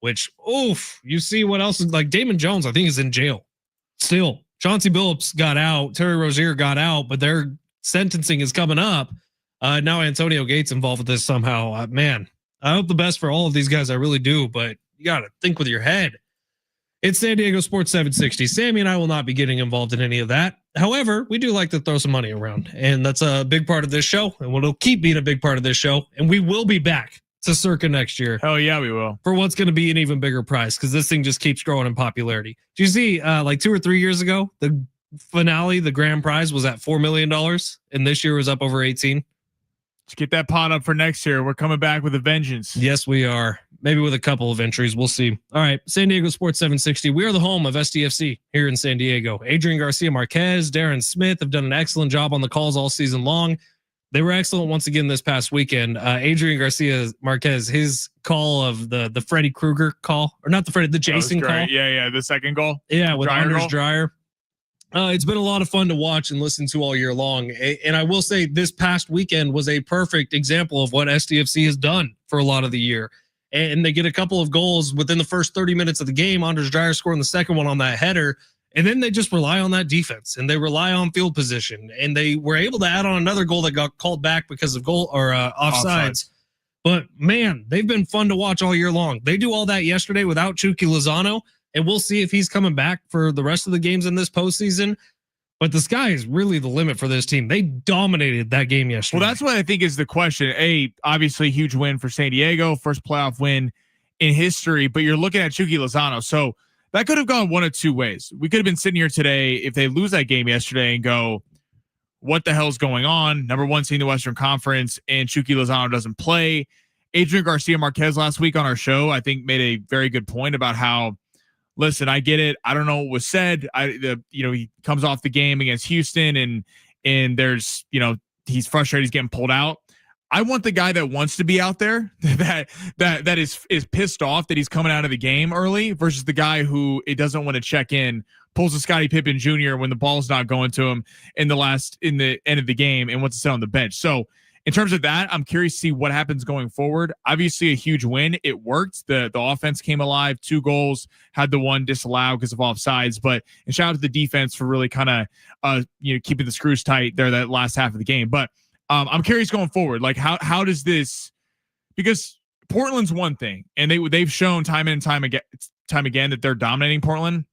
which, you see what else is like. Damon Jones, I think, is in jail still. Chauncey Billups got out. Terry Rozier got out, but their sentencing is coming up. Now Antonio Gates involved with this somehow. Man, I hope the best for all of these guys. I really do, but you got to think with your head. It's San Diego Sports 760. Sammy and I will not be getting involved in any of that. However, we do like to throw some money around, and that's a big part of this show, and it'll keep being a big part of this show, and we will be back to Circa next year. Hell yeah, we will. For what's going to be an even bigger prize, because this thing just keeps growing in popularity. Do you see, like 2 or 3 years ago, the finale, the grand prize was at $4 million, and this year was up over 18. Let's get that pot up for next year. We're coming back with a vengeance. Yes, we are. Maybe with a couple of entries. We'll see. All right. San Diego Sports 760. We are the home of SDFC here in San Diego. Adrian Garcia Marquez, Darren Smith have done an excellent job on the calls all season long. They were excellent once again this past weekend. Adrian Garcia Marquez, his call of the Freddy Krueger call, or not the Jason call. Yeah. The second goal. Yeah. With Anders Dreyer. It's been a lot of fun to watch and listen to all year long. And I will say this past weekend was a perfect example of what SDFC has done for a lot of the year. And they get a couple of goals within the first 30 minutes of the game. Anders Dreyer scoring the second one on that header. And then they just rely on that defense and they rely on field position. And they were able to add on another goal that got called back because of offsides. But man, they've been fun to watch all year long. They do all that yesterday without Chucky Lozano. And we'll see if he's coming back for the rest of the games in this postseason. But the sky is really the limit for this team. They dominated that game yesterday. Well, that's what I think is the question. Obviously, huge win for San Diego, first playoff win in history. But you're looking at Chucky Lozano. So that could have gone one of two ways. We could have been sitting here today if they lose that game yesterday and go, what the hell's going on? Number one seed in the Western Conference, and Chucky Lozano doesn't play. Adrian Garcia Marquez last week on our show, I think, made a very good point about how, listen, I get it. I don't know what was said. He comes off the game against Houston, and and there's, he's frustrated, he's getting pulled out. I want the guy that wants to be out there, that is pissed off that he's coming out of the game early, versus the guy who it doesn't want to check in, pulls a Scottie Pippen Jr. when the ball's not going to him in the end of the game and wants to sit on the bench. So in terms of that, I'm curious to see what happens going forward. Obviously a huge win. It worked. The offense came alive, 2 goals, had the one disallowed because of offsides, and shout out to the defense for really kind of, keeping the screws tight there that last half of the game. But I'm curious going forward, like how does this, because Portland's one thing, and they've shown time and time again that they're dominating Portland,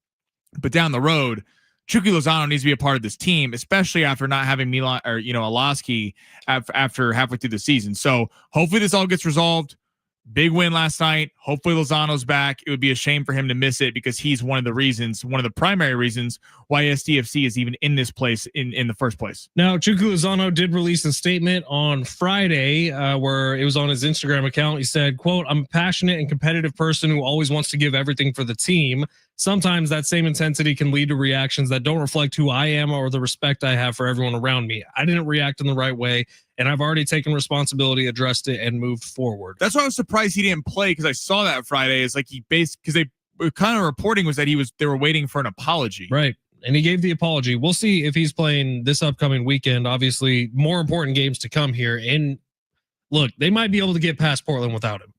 but down the road, Chucky Lozano needs to be a part of this team, especially after not having Milan or Alaski after halfway through the season. So hopefully this all gets resolved. Big win last night. Hopefully Lozano's back. It would be a shame for him to miss it, because he's one of the primary reasons why SDFC is even in this place in the first place. Now, Chucky Lozano did release a statement on Friday where it was on his Instagram account. He said, quote, "I'm a passionate and competitive person who always wants to give everything for the team. Sometimes that same intensity can lead to reactions that don't reflect who I am or the respect I have for everyone around me. I didn't react in the right way, and I've already taken responsibility, addressed it, and moved forward." That's why I was surprised he didn't play, because I saw that Friday. It's like because they kind of reporting was that they were waiting for an apology. Right. And he gave the apology. We'll see if he's playing this upcoming weekend. Obviously, more important games to come here. And look, they might be able to get past Portland without him.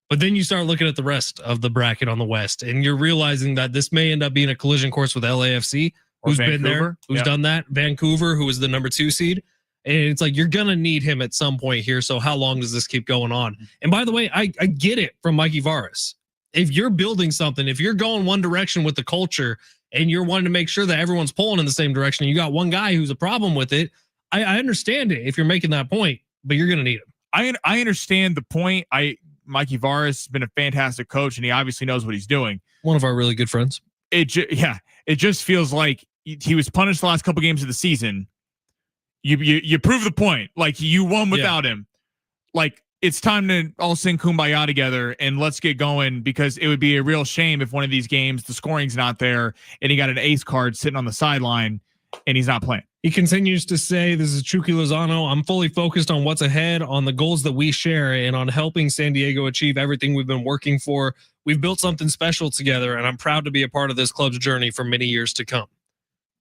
But then you start looking at the rest of the bracket on the West, and you're realizing that this may end up being a collision course with LAFC, who's been there, who's done that. Vancouver, who is the number 2 seed. And it's like, you're going to need him at some point here. So how long does this keep going on? And by the way, I get it from Mikey Varas. If you're building something, if you're going one direction with the culture and you're wanting to make sure that everyone's pulling in the same direction, and you got one guy who's a problem with it, I understand it if you're making that point, but you're going to need him. I understand the point. Mikey Varas has been a fantastic coach, and he obviously knows what he's doing. One of our really good friends. It just feels like he was punished the last couple games of the season. You prove the point. Like, you won without him. Like, it's time to all sing Kumbaya together and let's get going, because it would be a real shame if one of these games the scoring's not there and he got an ace card sitting on the sideline and he's not playing. He continues to say, "This is Chucky Lozano. I'm fully focused on what's ahead, on the goals that we share, and on helping San Diego achieve everything we've been working for. We've built something special together, and I'm proud to be a part of this club's journey for many years to come."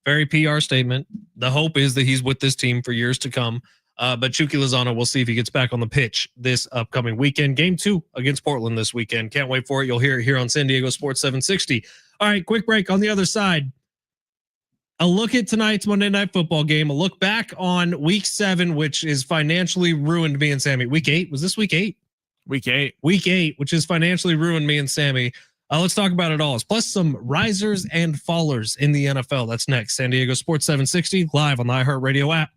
Very PR statement. The hope is that he's with this team for years to come. But Chucky Lozano, we'll see if he gets back on the pitch this upcoming weekend. Game 2 against Portland this weekend. Can't wait for it. You'll hear it here on San Diego Sports 760. All right, quick break. On the other side, a look at tonight's Monday Night Football game. A look back on Week 7, which is financially ruined me and Sammy. Week 8? Was this Week 8? Week 8. Week 8, which has financially ruined me and Sammy. Let's talk about it all. Plus some risers and fallers in the NFL. That's next. San Diego Sports 760, live on the iHeartRadio app.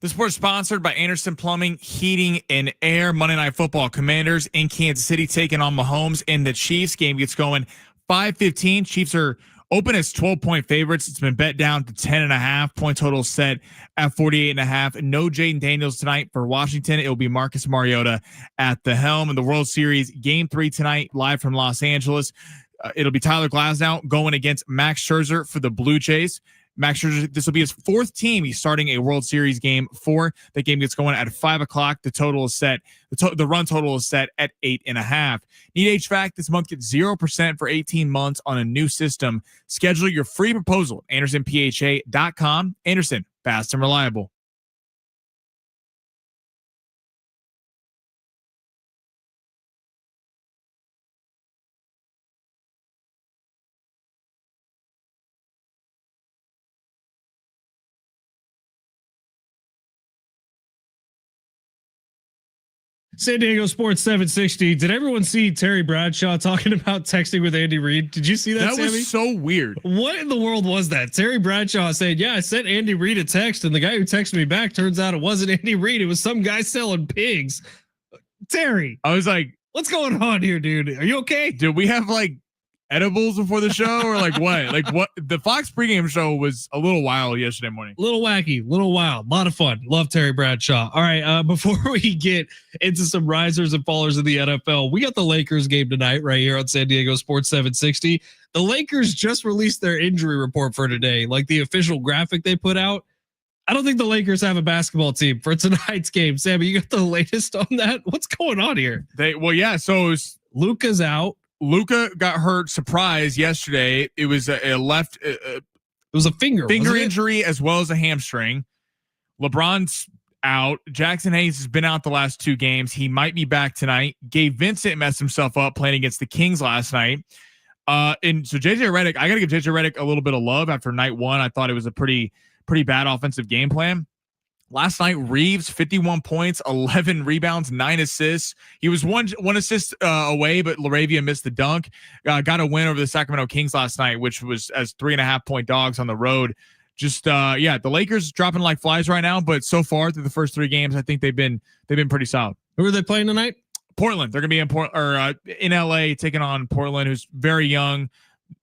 The sport's sponsored by Anderson Plumbing, Heating, and Air. Monday Night Football. Commanders in Kansas City taking on Mahomes and the Chiefs. Game gets going 5:15. Chiefs are open as 12-point favorites. It's been bet down to 10.5. Point total set at 48.5. No Jaden Daniels tonight for Washington. It will be Marcus Mariota at the helm. In the World Series, Game 3 tonight, live from Los Angeles. It'll be Tyler Glasnow going against Max Scherzer for the Blue Jays. Max Scherzer, this will be his 4th team he's starting a World Series game for. The game gets going at 5 o'clock. The total is set. The run total is set at 8.5. Need HVAC this month? Get 0% for 18 months on a new system. Schedule your free proposal at AndersonPHA.com. Anderson, fast and reliable. San Diego Sports 760. Did everyone see Terry Bradshaw talking about texting with Andy Reid? Did you see that, Sammy? Was so weird. What in the world was that? Terry Bradshaw said, yeah, I sent Andy Reid a text, and the guy who texted me back, turns out it wasn't Andy Reid. It was some guy selling pigs. Terry. I was like, what's going on here, dude? Are you okay? Did we have like edibles before the show or like what? Like what? The Fox pregame show was a little wild yesterday morning. Little wacky, little wild, a lot of fun. Love Terry Bradshaw. All right, before we get into some risers and fallers in the NFL, we got the Lakers game tonight right here on San Diego Sports 760. The Lakers just released their injury report for today, like the official graphic they put out. I don't think the Lakers have a basketball team for tonight's game. Sammy, you got the latest on that? What's going on here? So Luka's out. Luka got hurt. Surprise yesterday. It was a left. It was a finger injury as well as a hamstring. LeBron's out. Jackson Hayes has been out the last 2 games. He might be back tonight. Gabe Vincent messed himself up playing against the Kings last night. And so JJ Redick, I got to give JJ Redick a little bit of love after night 1. I thought it was a pretty bad offensive game plan. Last night, Reeves, 51 points, 11 rebounds, 9 assists. He was one assist away, but LaRavia missed the dunk. Got a win over the Sacramento Kings last night, which was as 3.5-point dogs on the road. Just the Lakers dropping like flies right now, but so far through the first 3 games, I think they've been pretty solid. Who are they playing tonight? Portland. They're gonna be in LA taking on Portland, who's very young.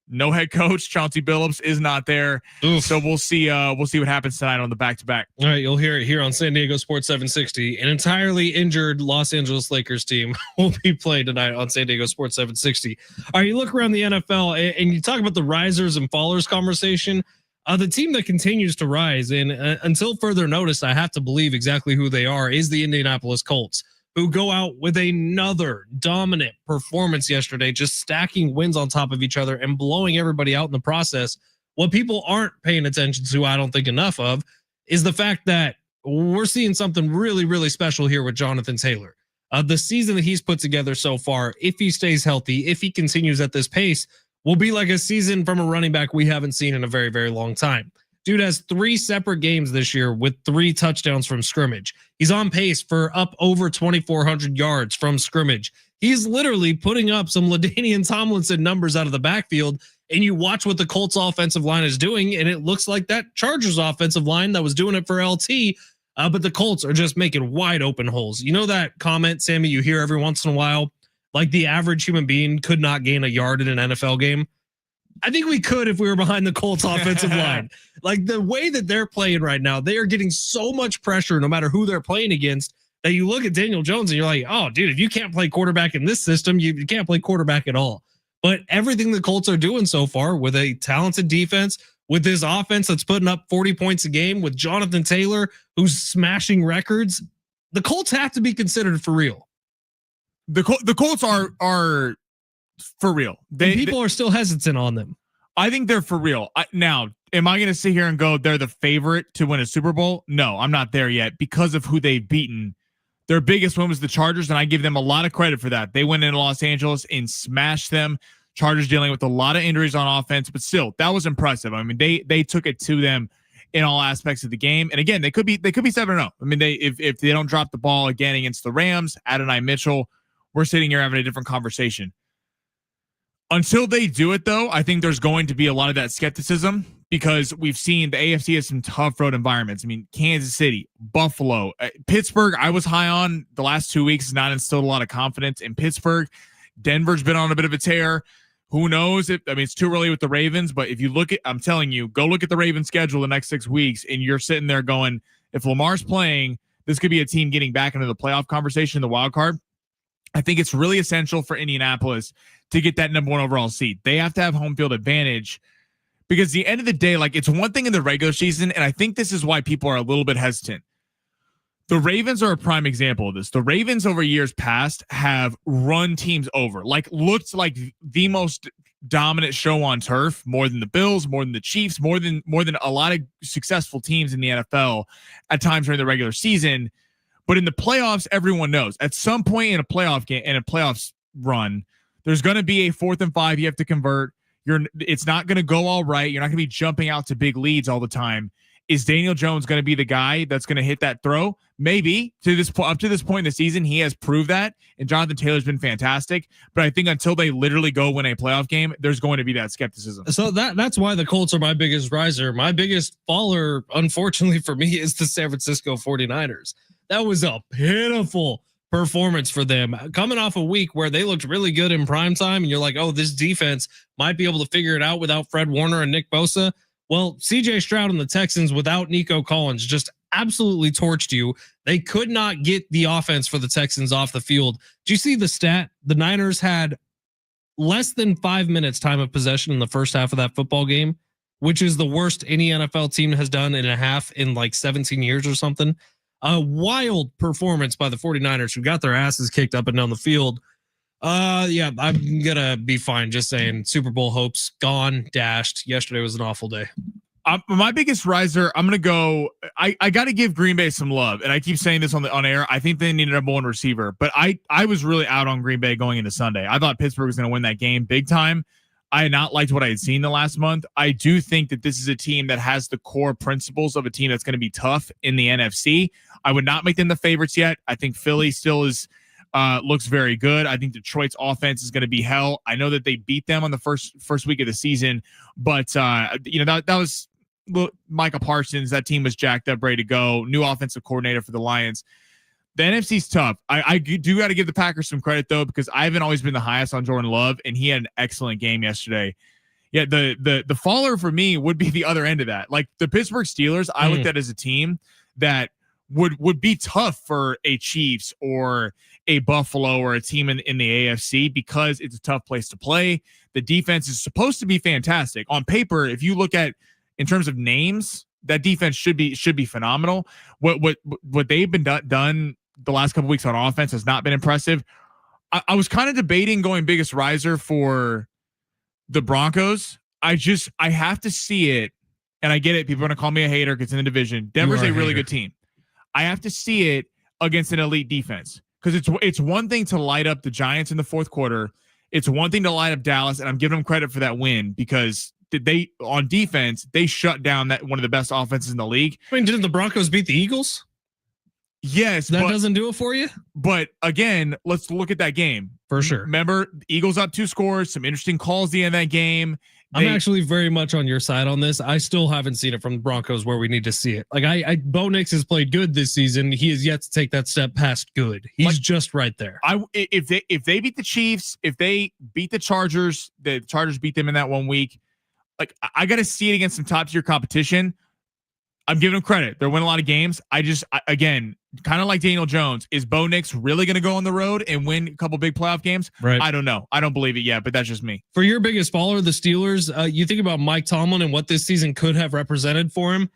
No head coach. Chauncey Billups is not there. Oof. So we'll see what happens tonight on the back-to-back. All right, you'll hear it here on San Diego Sports 760. An entirely injured Los Angeles Lakers team will be played tonight on San Diego Sports 760. All right, you look around the NFL and you talk about the risers and fallers conversation. The team that continues to rise, and until further notice, I have to believe exactly who they are, is the Indianapolis Colts, who go out with another dominant performance yesterday, just stacking wins on top of each other and blowing everybody out in the process. What people aren't paying attention to, I don't think enough of, is the fact that we're seeing something really, really special here with Jonathan Taylor. The season that he's put together so far, if he stays healthy, if he continues at this pace, will be like a season from a running back we haven't seen in a very, very long time. Dude has 3 separate games this year with 3 touchdowns from scrimmage. He's on pace for up over 2,400 yards from scrimmage. He's literally putting up some LaDainian Tomlinson numbers out of the backfield, and you watch what the Colts offensive line is doing, and it looks like that Chargers offensive line that was doing it for LT, but the Colts are just making wide open holes. You know that comment, Sammy, you hear every once in a while, like the average human being could not gain a yard in an NFL game? I think we could if we were behind the Colts offensive line. Like the way that they're playing right now, they are getting so much pressure no matter who they're playing against that you look at Daniel Jones and you're like, oh, dude, if you can't play quarterback in this system, you can't play quarterback at all. But everything the Colts are doing so far with a talented defense, with this offense that's putting up 40 points a game, with Jonathan Taylor, who's smashing records, the Colts have to be considered for real. The Colts are for real. People are still hesitant on them. I think they're for real. Now, am I going to sit here and go, they're the favorite to win a Super Bowl? No, I'm not there yet because of who they've beaten. Their biggest win was the Chargers, and I give them a lot of credit for that. They went into Los Angeles and smashed them. Chargers dealing with a lot of injuries on offense, but still, that was impressive. I mean, they took it to them in all aspects of the game. And again, they could be 7-0. I mean, if they don't drop the ball again against the Rams, Adonai Mitchell, we're sitting here having a different conversation. Until they do it, though, I think there's going to be a lot of that skepticism because we've seen the AFC has some tough road environments. I mean, Kansas City, Buffalo, Pittsburgh, I was high on the last 2 weeks, has not instilled a lot of confidence in Pittsburgh. Denver's been on a bit of a tear. Who knows? It's too early with the Ravens, but if you look at, I'm telling you, go look at the Ravens schedule the next 6 weeks, and you're sitting there going, if Lamar's playing, this could be a team getting back into the playoff conversation, the wild card. I think it's really essential for Indianapolis to get that number 1 overall seed. They have to have home field advantage because at the end of the day, like, it's one thing in the regular season, and I think this is why people are a little bit hesitant. The Ravens are a prime example of this. The Ravens over years past have run teams over, like looked like the most dominant show on turf, more than the Bills, more than the Chiefs, more than a lot of successful teams in the NFL at times during the regular season. But in the playoffs, everyone knows at some point in a playoff game, in a playoffs run, there's going to be a 4th and 5 you have to convert. It's not going to go all right. You're not going to be jumping out to big leads all the time. Is Daniel Jones going to be the guy that's going to hit that throw? Maybe. Up to this point in the season, he has proved that, and Jonathan Taylor's been fantastic. But I think until they literally go win a playoff game, there's going to be that skepticism. So that's why the Colts are my biggest riser. My biggest faller, unfortunately for me, is the San Francisco 49ers. That was a pitiful performance for them, coming off a week where they looked really good in primetime, and you're like, oh, this defense might be able to figure it out without Fred Warner and Nick Bosa. Well, CJ Stroud and the Texans without Nico Collins just absolutely torched you. They could not get the offense for the Texans off the field. Do you see the stat? The Niners had less than 5 minutes time of possession in the first half of that football game, which is the worst any NFL team has done in a half in like 17 years or something. A wild performance by the 49ers, who got their asses kicked up and down the field. Yeah, I'm gonna be fine. Just saying, Super Bowl hopes gone, dashed. Yesterday was an awful day. My biggest riser, I'm gonna go. I got to give Green Bay some love, and I keep saying this on air. I think they need a number 1 receiver, but I was really out on Green Bay going into Sunday. I thought Pittsburgh was gonna win that game big time. I had not liked what I had seen the last month. I do think that this is a team that has the core principles of a team that's going to be tough in the NFC. I would not make them the favorites yet. I think Philly still is. Looks very good. I think Detroit's offense is going to be hell. I know that they beat them on the first week of the season, but that was Micah Parsons. That team was jacked up, ready to go. New offensive coordinator for the Lions. The NFC's tough. I do got to give the Packers some credit though, because I haven't always been the highest on Jordan Love, and he had an excellent game yesterday. Yeah, the faller for me would be the other end of that. Like the Pittsburgh Steelers, I looked at as a team that would be tough for a Chiefs or a Buffalo or a team in the AFC, because it's a tough place to play. The defense is supposed to be fantastic. On paper, if you look at in terms of names, that defense should be phenomenal. What they've been done the last couple weeks on offense has not been impressive. I was kind of debating going biggest riser for the Broncos. I have to see it, and I get it. People are going to call me a hater because it's in the division. Denver's a really good team. I have to see it against an elite defense, because it's one thing to light up the Giants in the fourth quarter. It's one thing to light up Dallas, and I'm giving them credit for that win, because they on defense, they shut down that one of the best offenses in the league. I mean, didn't the Broncos beat the Eagles? Yes. That doesn't do it for you? But again, let's look at that game. For sure. Remember, Eagles up 2 scores, some interesting calls at the end of that game. I'm actually very much on your side on this. I still haven't seen it from the Broncos where we need to see it. Like Bo Nix has played good this season. He has yet to take that step past good. He's just right there. If they beat the Chiefs, if they beat the Chargers beat them in that 1 week. Like, I got to see it against some top tier competition. I'm giving them credit. They're winning a lot of games. Again, kind of like Daniel Jones, is Bo Nix really going to go on the road and win a couple big playoff games? Right. I don't know. I don't believe it yet, but that's just me. For your biggest follower, the Steelers, you think about Mike Tomlin and what this season could have represented for him.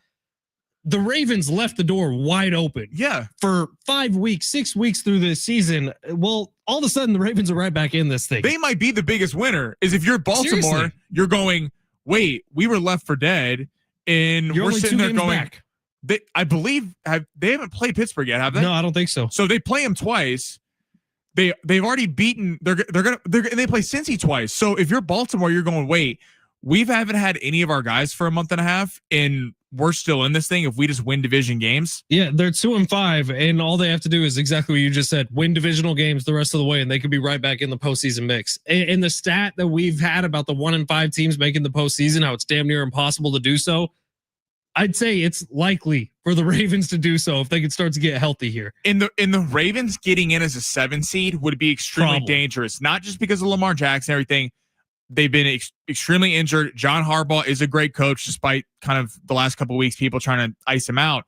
The Ravens left the door wide open. Yeah. For 5 weeks, 6 weeks through this season. Well, all of a sudden the Ravens are right back in this thing. They might be the biggest winner. Is if you're Baltimore, Seriously. You're going, wait, we were left for dead. And You're we're only sitting 2 there games going, back. I believe they haven't played Pittsburgh yet, have they? No, I don't think so. So they play them twice. They've already beaten. They play Cincy twice. So if you're Baltimore, you're going, wait, we haven't had any of our guys for a month and a half, and we're still in this thing if we just win division games. Yeah, they're 2-5, and all they have to do is exactly what you just said: win divisional games the rest of the way, and they could be right back in the postseason mix. And the stat that we've had about the 1-5 teams making the postseason, how it's damn near impossible to do so, I'd say it's likely for the Ravens to do so if they could start to get healthy here. In the Ravens getting in as a 7 seed would be extremely dangerous, not just because of Lamar Jackson and everything. They've been extremely injured. John Harbaugh is a great coach, despite kind of the last couple of weeks, people trying to ice him out.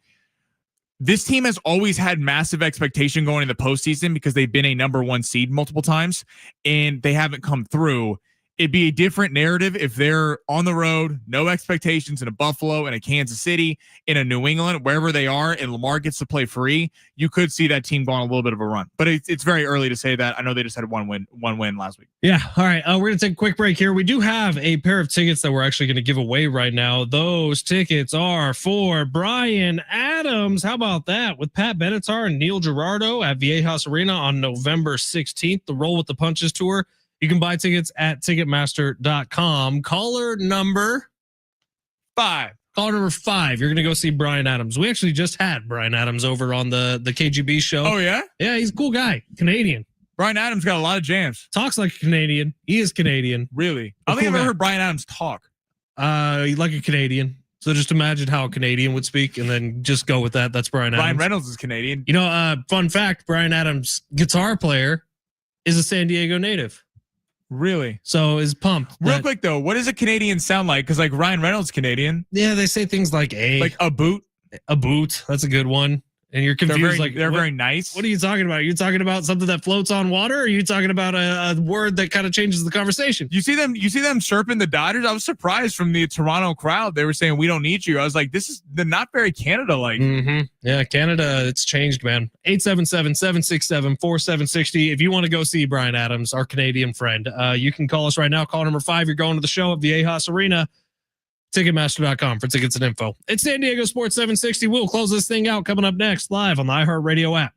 This team has always had massive expectation going into the postseason because they've been a number 1 seed multiple times and they haven't come through. It'd be a different narrative if they're on the road, no expectations in a Buffalo, in a Kansas City, in a New England, wherever they are, and Lamar gets to play free. You could see that team go on a little bit of a run, but it's very early to say that. I know they just had one win last week. Yeah. All right. We're going to take a quick break here. We do have a pair of tickets that we're actually going to give away right now. Those tickets are for Bryan Adams. How about that? With Pat Benatar and Neil Girardo at Viejas Arena on November 16th, the Roll with the Punches tour. You can buy tickets at Ticketmaster.com. Caller number 5. Caller number 5. You're going to go see Bryan Adams. We actually just had Bryan Adams over on the KGB show. Oh, yeah? Yeah, he's a cool guy. Canadian. Bryan Adams got a lot of jams. Talks like a Canadian. He is Canadian. Really? I don't think I've ever heard Bryan Adams talk. Like a Canadian. So just imagine how a Canadian would speak and then just go with that. That's Bryan Adams. Ryan Reynolds is Canadian. You know, fun fact, Bryan Adams' guitar player is a San Diego native. Really? So is pumped. Real quick though, what does a Canadian sound like? Because like Ryan Reynolds Canadian. Yeah, they say things like a boot. A boot. That's a good one. And you're confused. They're very nice. What are you talking about? Are you talking about something that floats on water? Or are you talking about a word that kind of changes the conversation? You see them chirping the Dodgers. I was surprised from the Toronto crowd. They were saying, "We don't need you." I was like, "This is not very Canada like." Mm-hmm. Yeah, Canada, it's changed, man. 877-767-4760. If you want to go see Bryan Adams, our Canadian friend, you can call us right now. Call number 5. You're going to the show at Viejas Arena. Ticketmaster.com for tickets and info. It's San Diego Sports 760. We'll close this thing out coming up next live on the iHeartRadio app.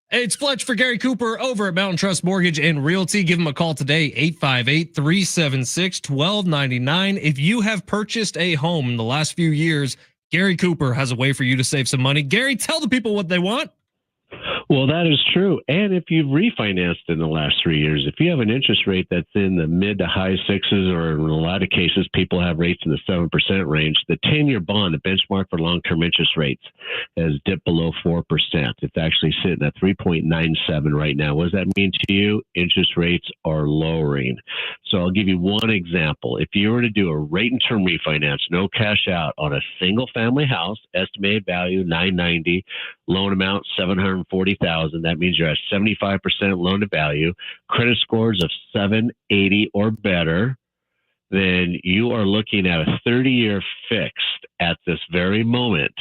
Hey, it's Fletch for Gary Cooper over at Mountain Trust Mortgage and Realty. Give him a call today, 858-376-1299. If you have purchased a home in the last few years, Gary Cooper has a way for you to save some money. Gary, tell the people what they want. Well, that is true. And if you've refinanced in the last 3 years, if you have an interest rate that's in the mid to high sixes, or in a lot of cases, people have rates in the 7% range, the 10-year bond, the benchmark for long-term interest rates, has dipped below 4%. It's actually sitting at 3.97 right now. What does that mean to you? Interest rates are lowering. So I'll give you one example. If you were to do a rate and term refinance, no cash out on a single family house, estimated value $990, loan amount $740,000. That means you're at 75% loan to value, credit scores of 780 or better. Then you are looking at a 30-year fixed at this very moment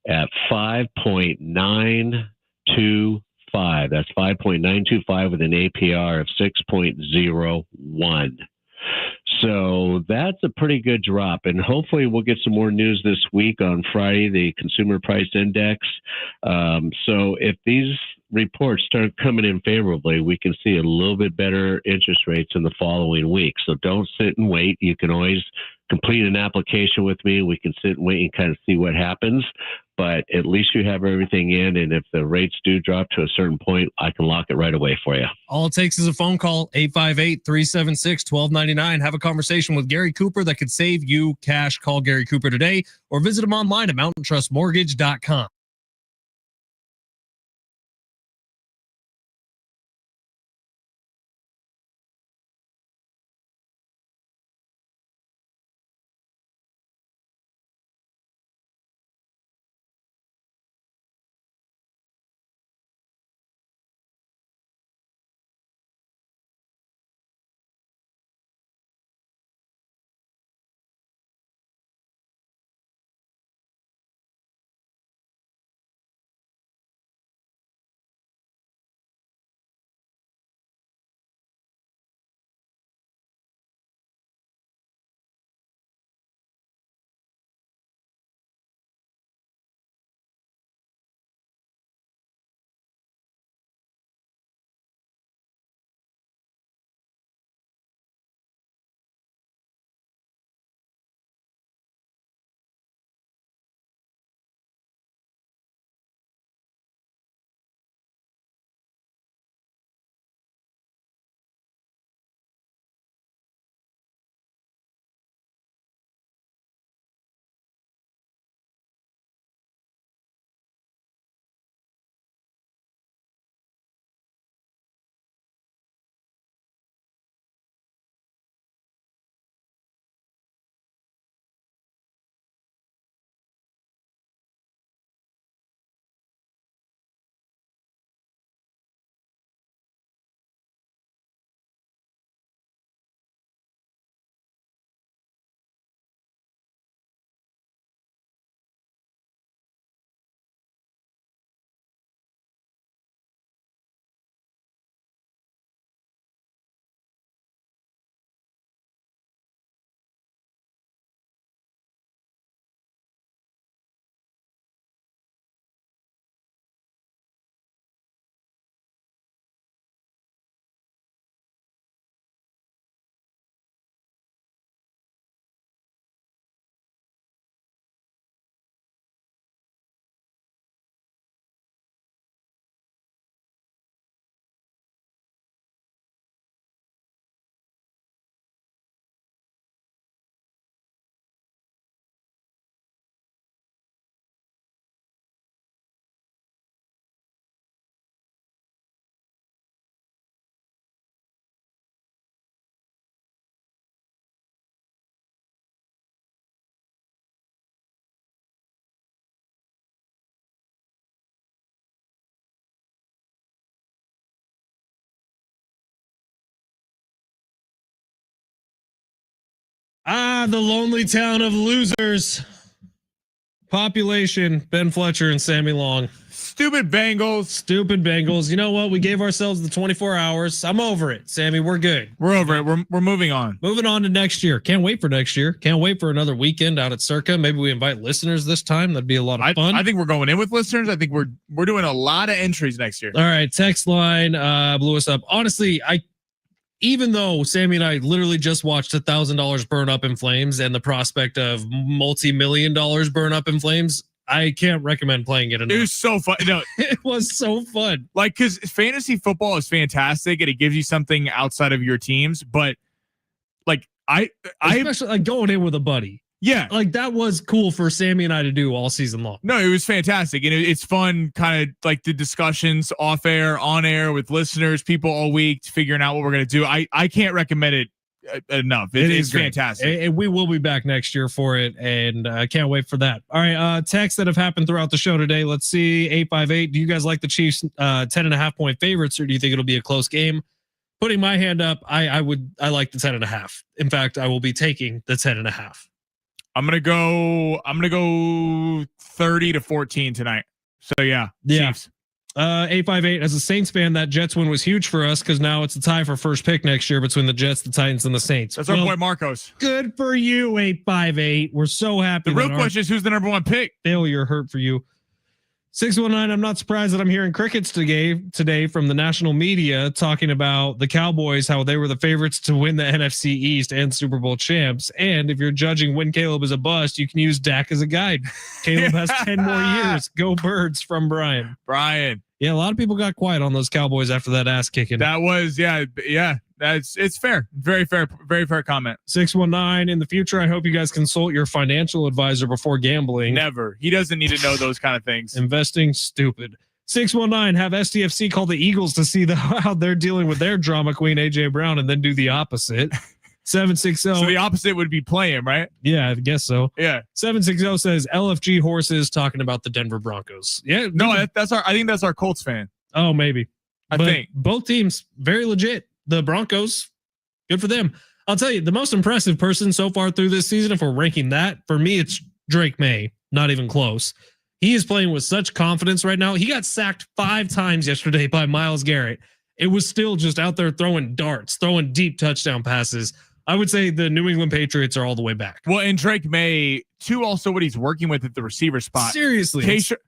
at 5.925. That's 5.925 with an APR of 6.01. So that's a pretty good drop. And hopefully we'll get some more news this week on Friday, the Consumer Price Index. So if these reports start coming in favorably, we can see a little bit better interest rates in the following week. So don't sit and wait. You can always complete an application with me. We can sit and wait and kind of see what happens. But at least you have everything in. And if the rates do drop to a certain point, I can lock it right away for you. All it takes is a phone call, 858-376-1299. Have a conversation with Gary Cooper that could save you cash. Call Gary Cooper today or visit him online at mountaintrustmortgage.com. The lonely town of losers. Population, Ben Fletcher and Sammy Long. Stupid Bengals. Stupid Bengals. You know what? We gave ourselves the 24 hours. I'm over it, Sammy. We're good. We're over it. We're moving on. Moving on to next year. Can't wait for next year. Can't wait for another weekend out at Circa. Maybe we invite listeners this time. That'd be a lot of fun. I think we're going in with listeners. I think we're doing a lot of entries next year. All right. Text line blew us up. Honestly, even though Sammy and I literally just watched $1,000 burn up in flames and the prospect of multi-million dollars burn up in flames, I can't recommend playing it enough. It was so fun. No, it was so fun. Like, because fantasy football is fantastic and it gives you something outside of your teams. But like, especially like going in with a buddy. Yeah, like that was cool for Sammy and I to do all season long. No, it was fantastic, and it's fun, kind of like the discussions off air, on air with listeners, people all week, figuring out what we're gonna do. I can't recommend it enough. It is fantastic, and we will be back next year for it, and I can't wait for that. All right, texts that have happened throughout the show today. Let's see, 858. Do you guys like the Chiefs 10.5 point favorites, or do you think it'll be a close game? Putting my hand up, I like the 10.5. In fact, I will be taking the 10.5. I'm gonna go 30-14 tonight. So yeah. Chiefs. 858. As a Saints fan, that Jets win was huge for us because now it's a tie for first pick next year between the Jets, the Titans, and the Saints. That's our boy Marcos. Good for you, 858. We're so happy. The real question is who's the number one pick? Failure hurt for you. 619. I'm not surprised that I'm hearing crickets today from the national media talking about the Cowboys, how they were the favorites to win the NFC East and Super Bowl champs. And if you're judging when Caleb is a bust, you can use Dak as a guide. Caleb has 10 more years. Go Birds from Brian. Yeah, a lot of people got quiet on those Cowboys after that ass kicking. That was, yeah. It's fair. Very fair comment. 619. In the future, I hope you guys consult your financial advisor before gambling. Never. He doesn't need to know those kind of things. Investing, stupid. 619. Have STFC call the Eagles to see how they're dealing with their drama queen, AJ Brown, and then do the opposite. 760. So the opposite would be playing, right? Yeah, I guess so. Yeah. 760 says LFG horses talking about the Denver Broncos. Yeah. No, I think that's our Colts fan. Oh, maybe. I think both teams very legit. The Broncos, good for them. I'll tell you, the most impressive person so far through this season, if we're ranking that, for me, it's Drake May. Not even close. He is playing with such confidence right now. He got sacked 5 times yesterday by Myles Garrett. It was still just out there throwing darts, throwing deep touchdown passes. I would say the New England Patriots are all the way back. Well, and Drake May, too, also what he's working with at the receiver spot. Seriously.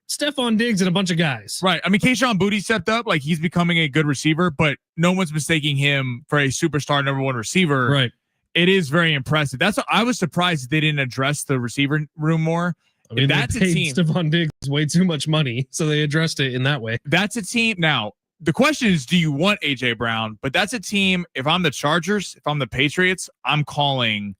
Stephon Diggs and a bunch of guys. Right. I mean, Kayshon Boutte stepped up. Like, he's becoming a good receiver, but no one's mistaking him for a superstar number one receiver. Right. It is very impressive. I was surprised they didn't address the receiver room more. I mean, that's a team. Stephon Diggs way too much money, so they addressed it in that way. That's a team. Now, the question is, do you want AJ Brown? But that's a team. If I'm the Chargers, if I'm the Patriots, I'm calling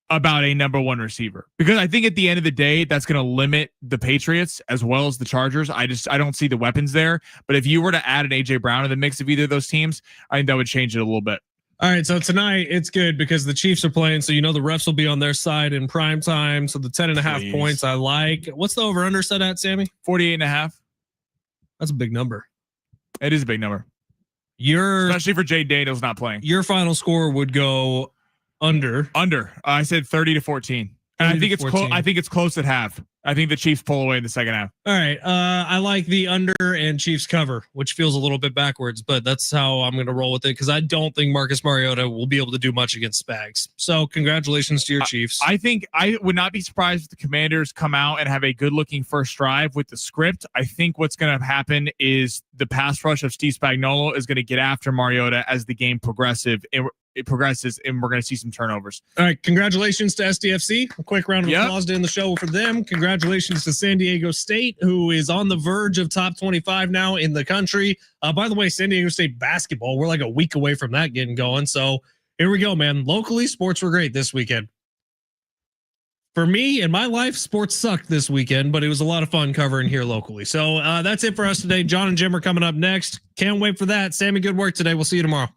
about a number one receiver, because I think at the end of the day, that's going to limit the Patriots as well as the Chargers. I don't see the weapons there. But if you were to add an AJ Brown to the mix of either of those teams, I think that would change it a little bit. All right, so tonight it's good because the Chiefs are playing, so the refs will be on their side in prime time. So the 10.5 points I like. What's the over under set at, Sammy? 48.5. That's a big number. It is a big number. Especially for Jay Daniels not playing. Your final score would go under. I said 30-14. And I think it's close. I think it's close at half. I think the Chiefs pull away in the second half. All right. I like the under and Chiefs cover, which feels a little bit backwards, but that's how I'm going to roll with it because I don't think Marcus Mariota will be able to do much against Spags. So congratulations to your Chiefs. I think I would not be surprised if the Commanders come out and have a good-looking first drive with the script. I think what's going to happen is the pass rush of Steve Spagnuolo is going to get after Mariota as the game progresses, and we're going to see some turnovers. All right. Congratulations to SDFC. A quick round of applause to end the show for them. Congratulations to San Diego State, who is on the verge of top 25 now in the country. By the way, San Diego State basketball, we're like a week away from that getting going. So here we go, man. Locally, sports were great this weekend. For me, in my life, sports sucked this weekend, but it was a lot of fun covering here locally. So that's it for us today. John and Jim are coming up next. Can't wait for that. Sammy, good work today. We'll see you tomorrow.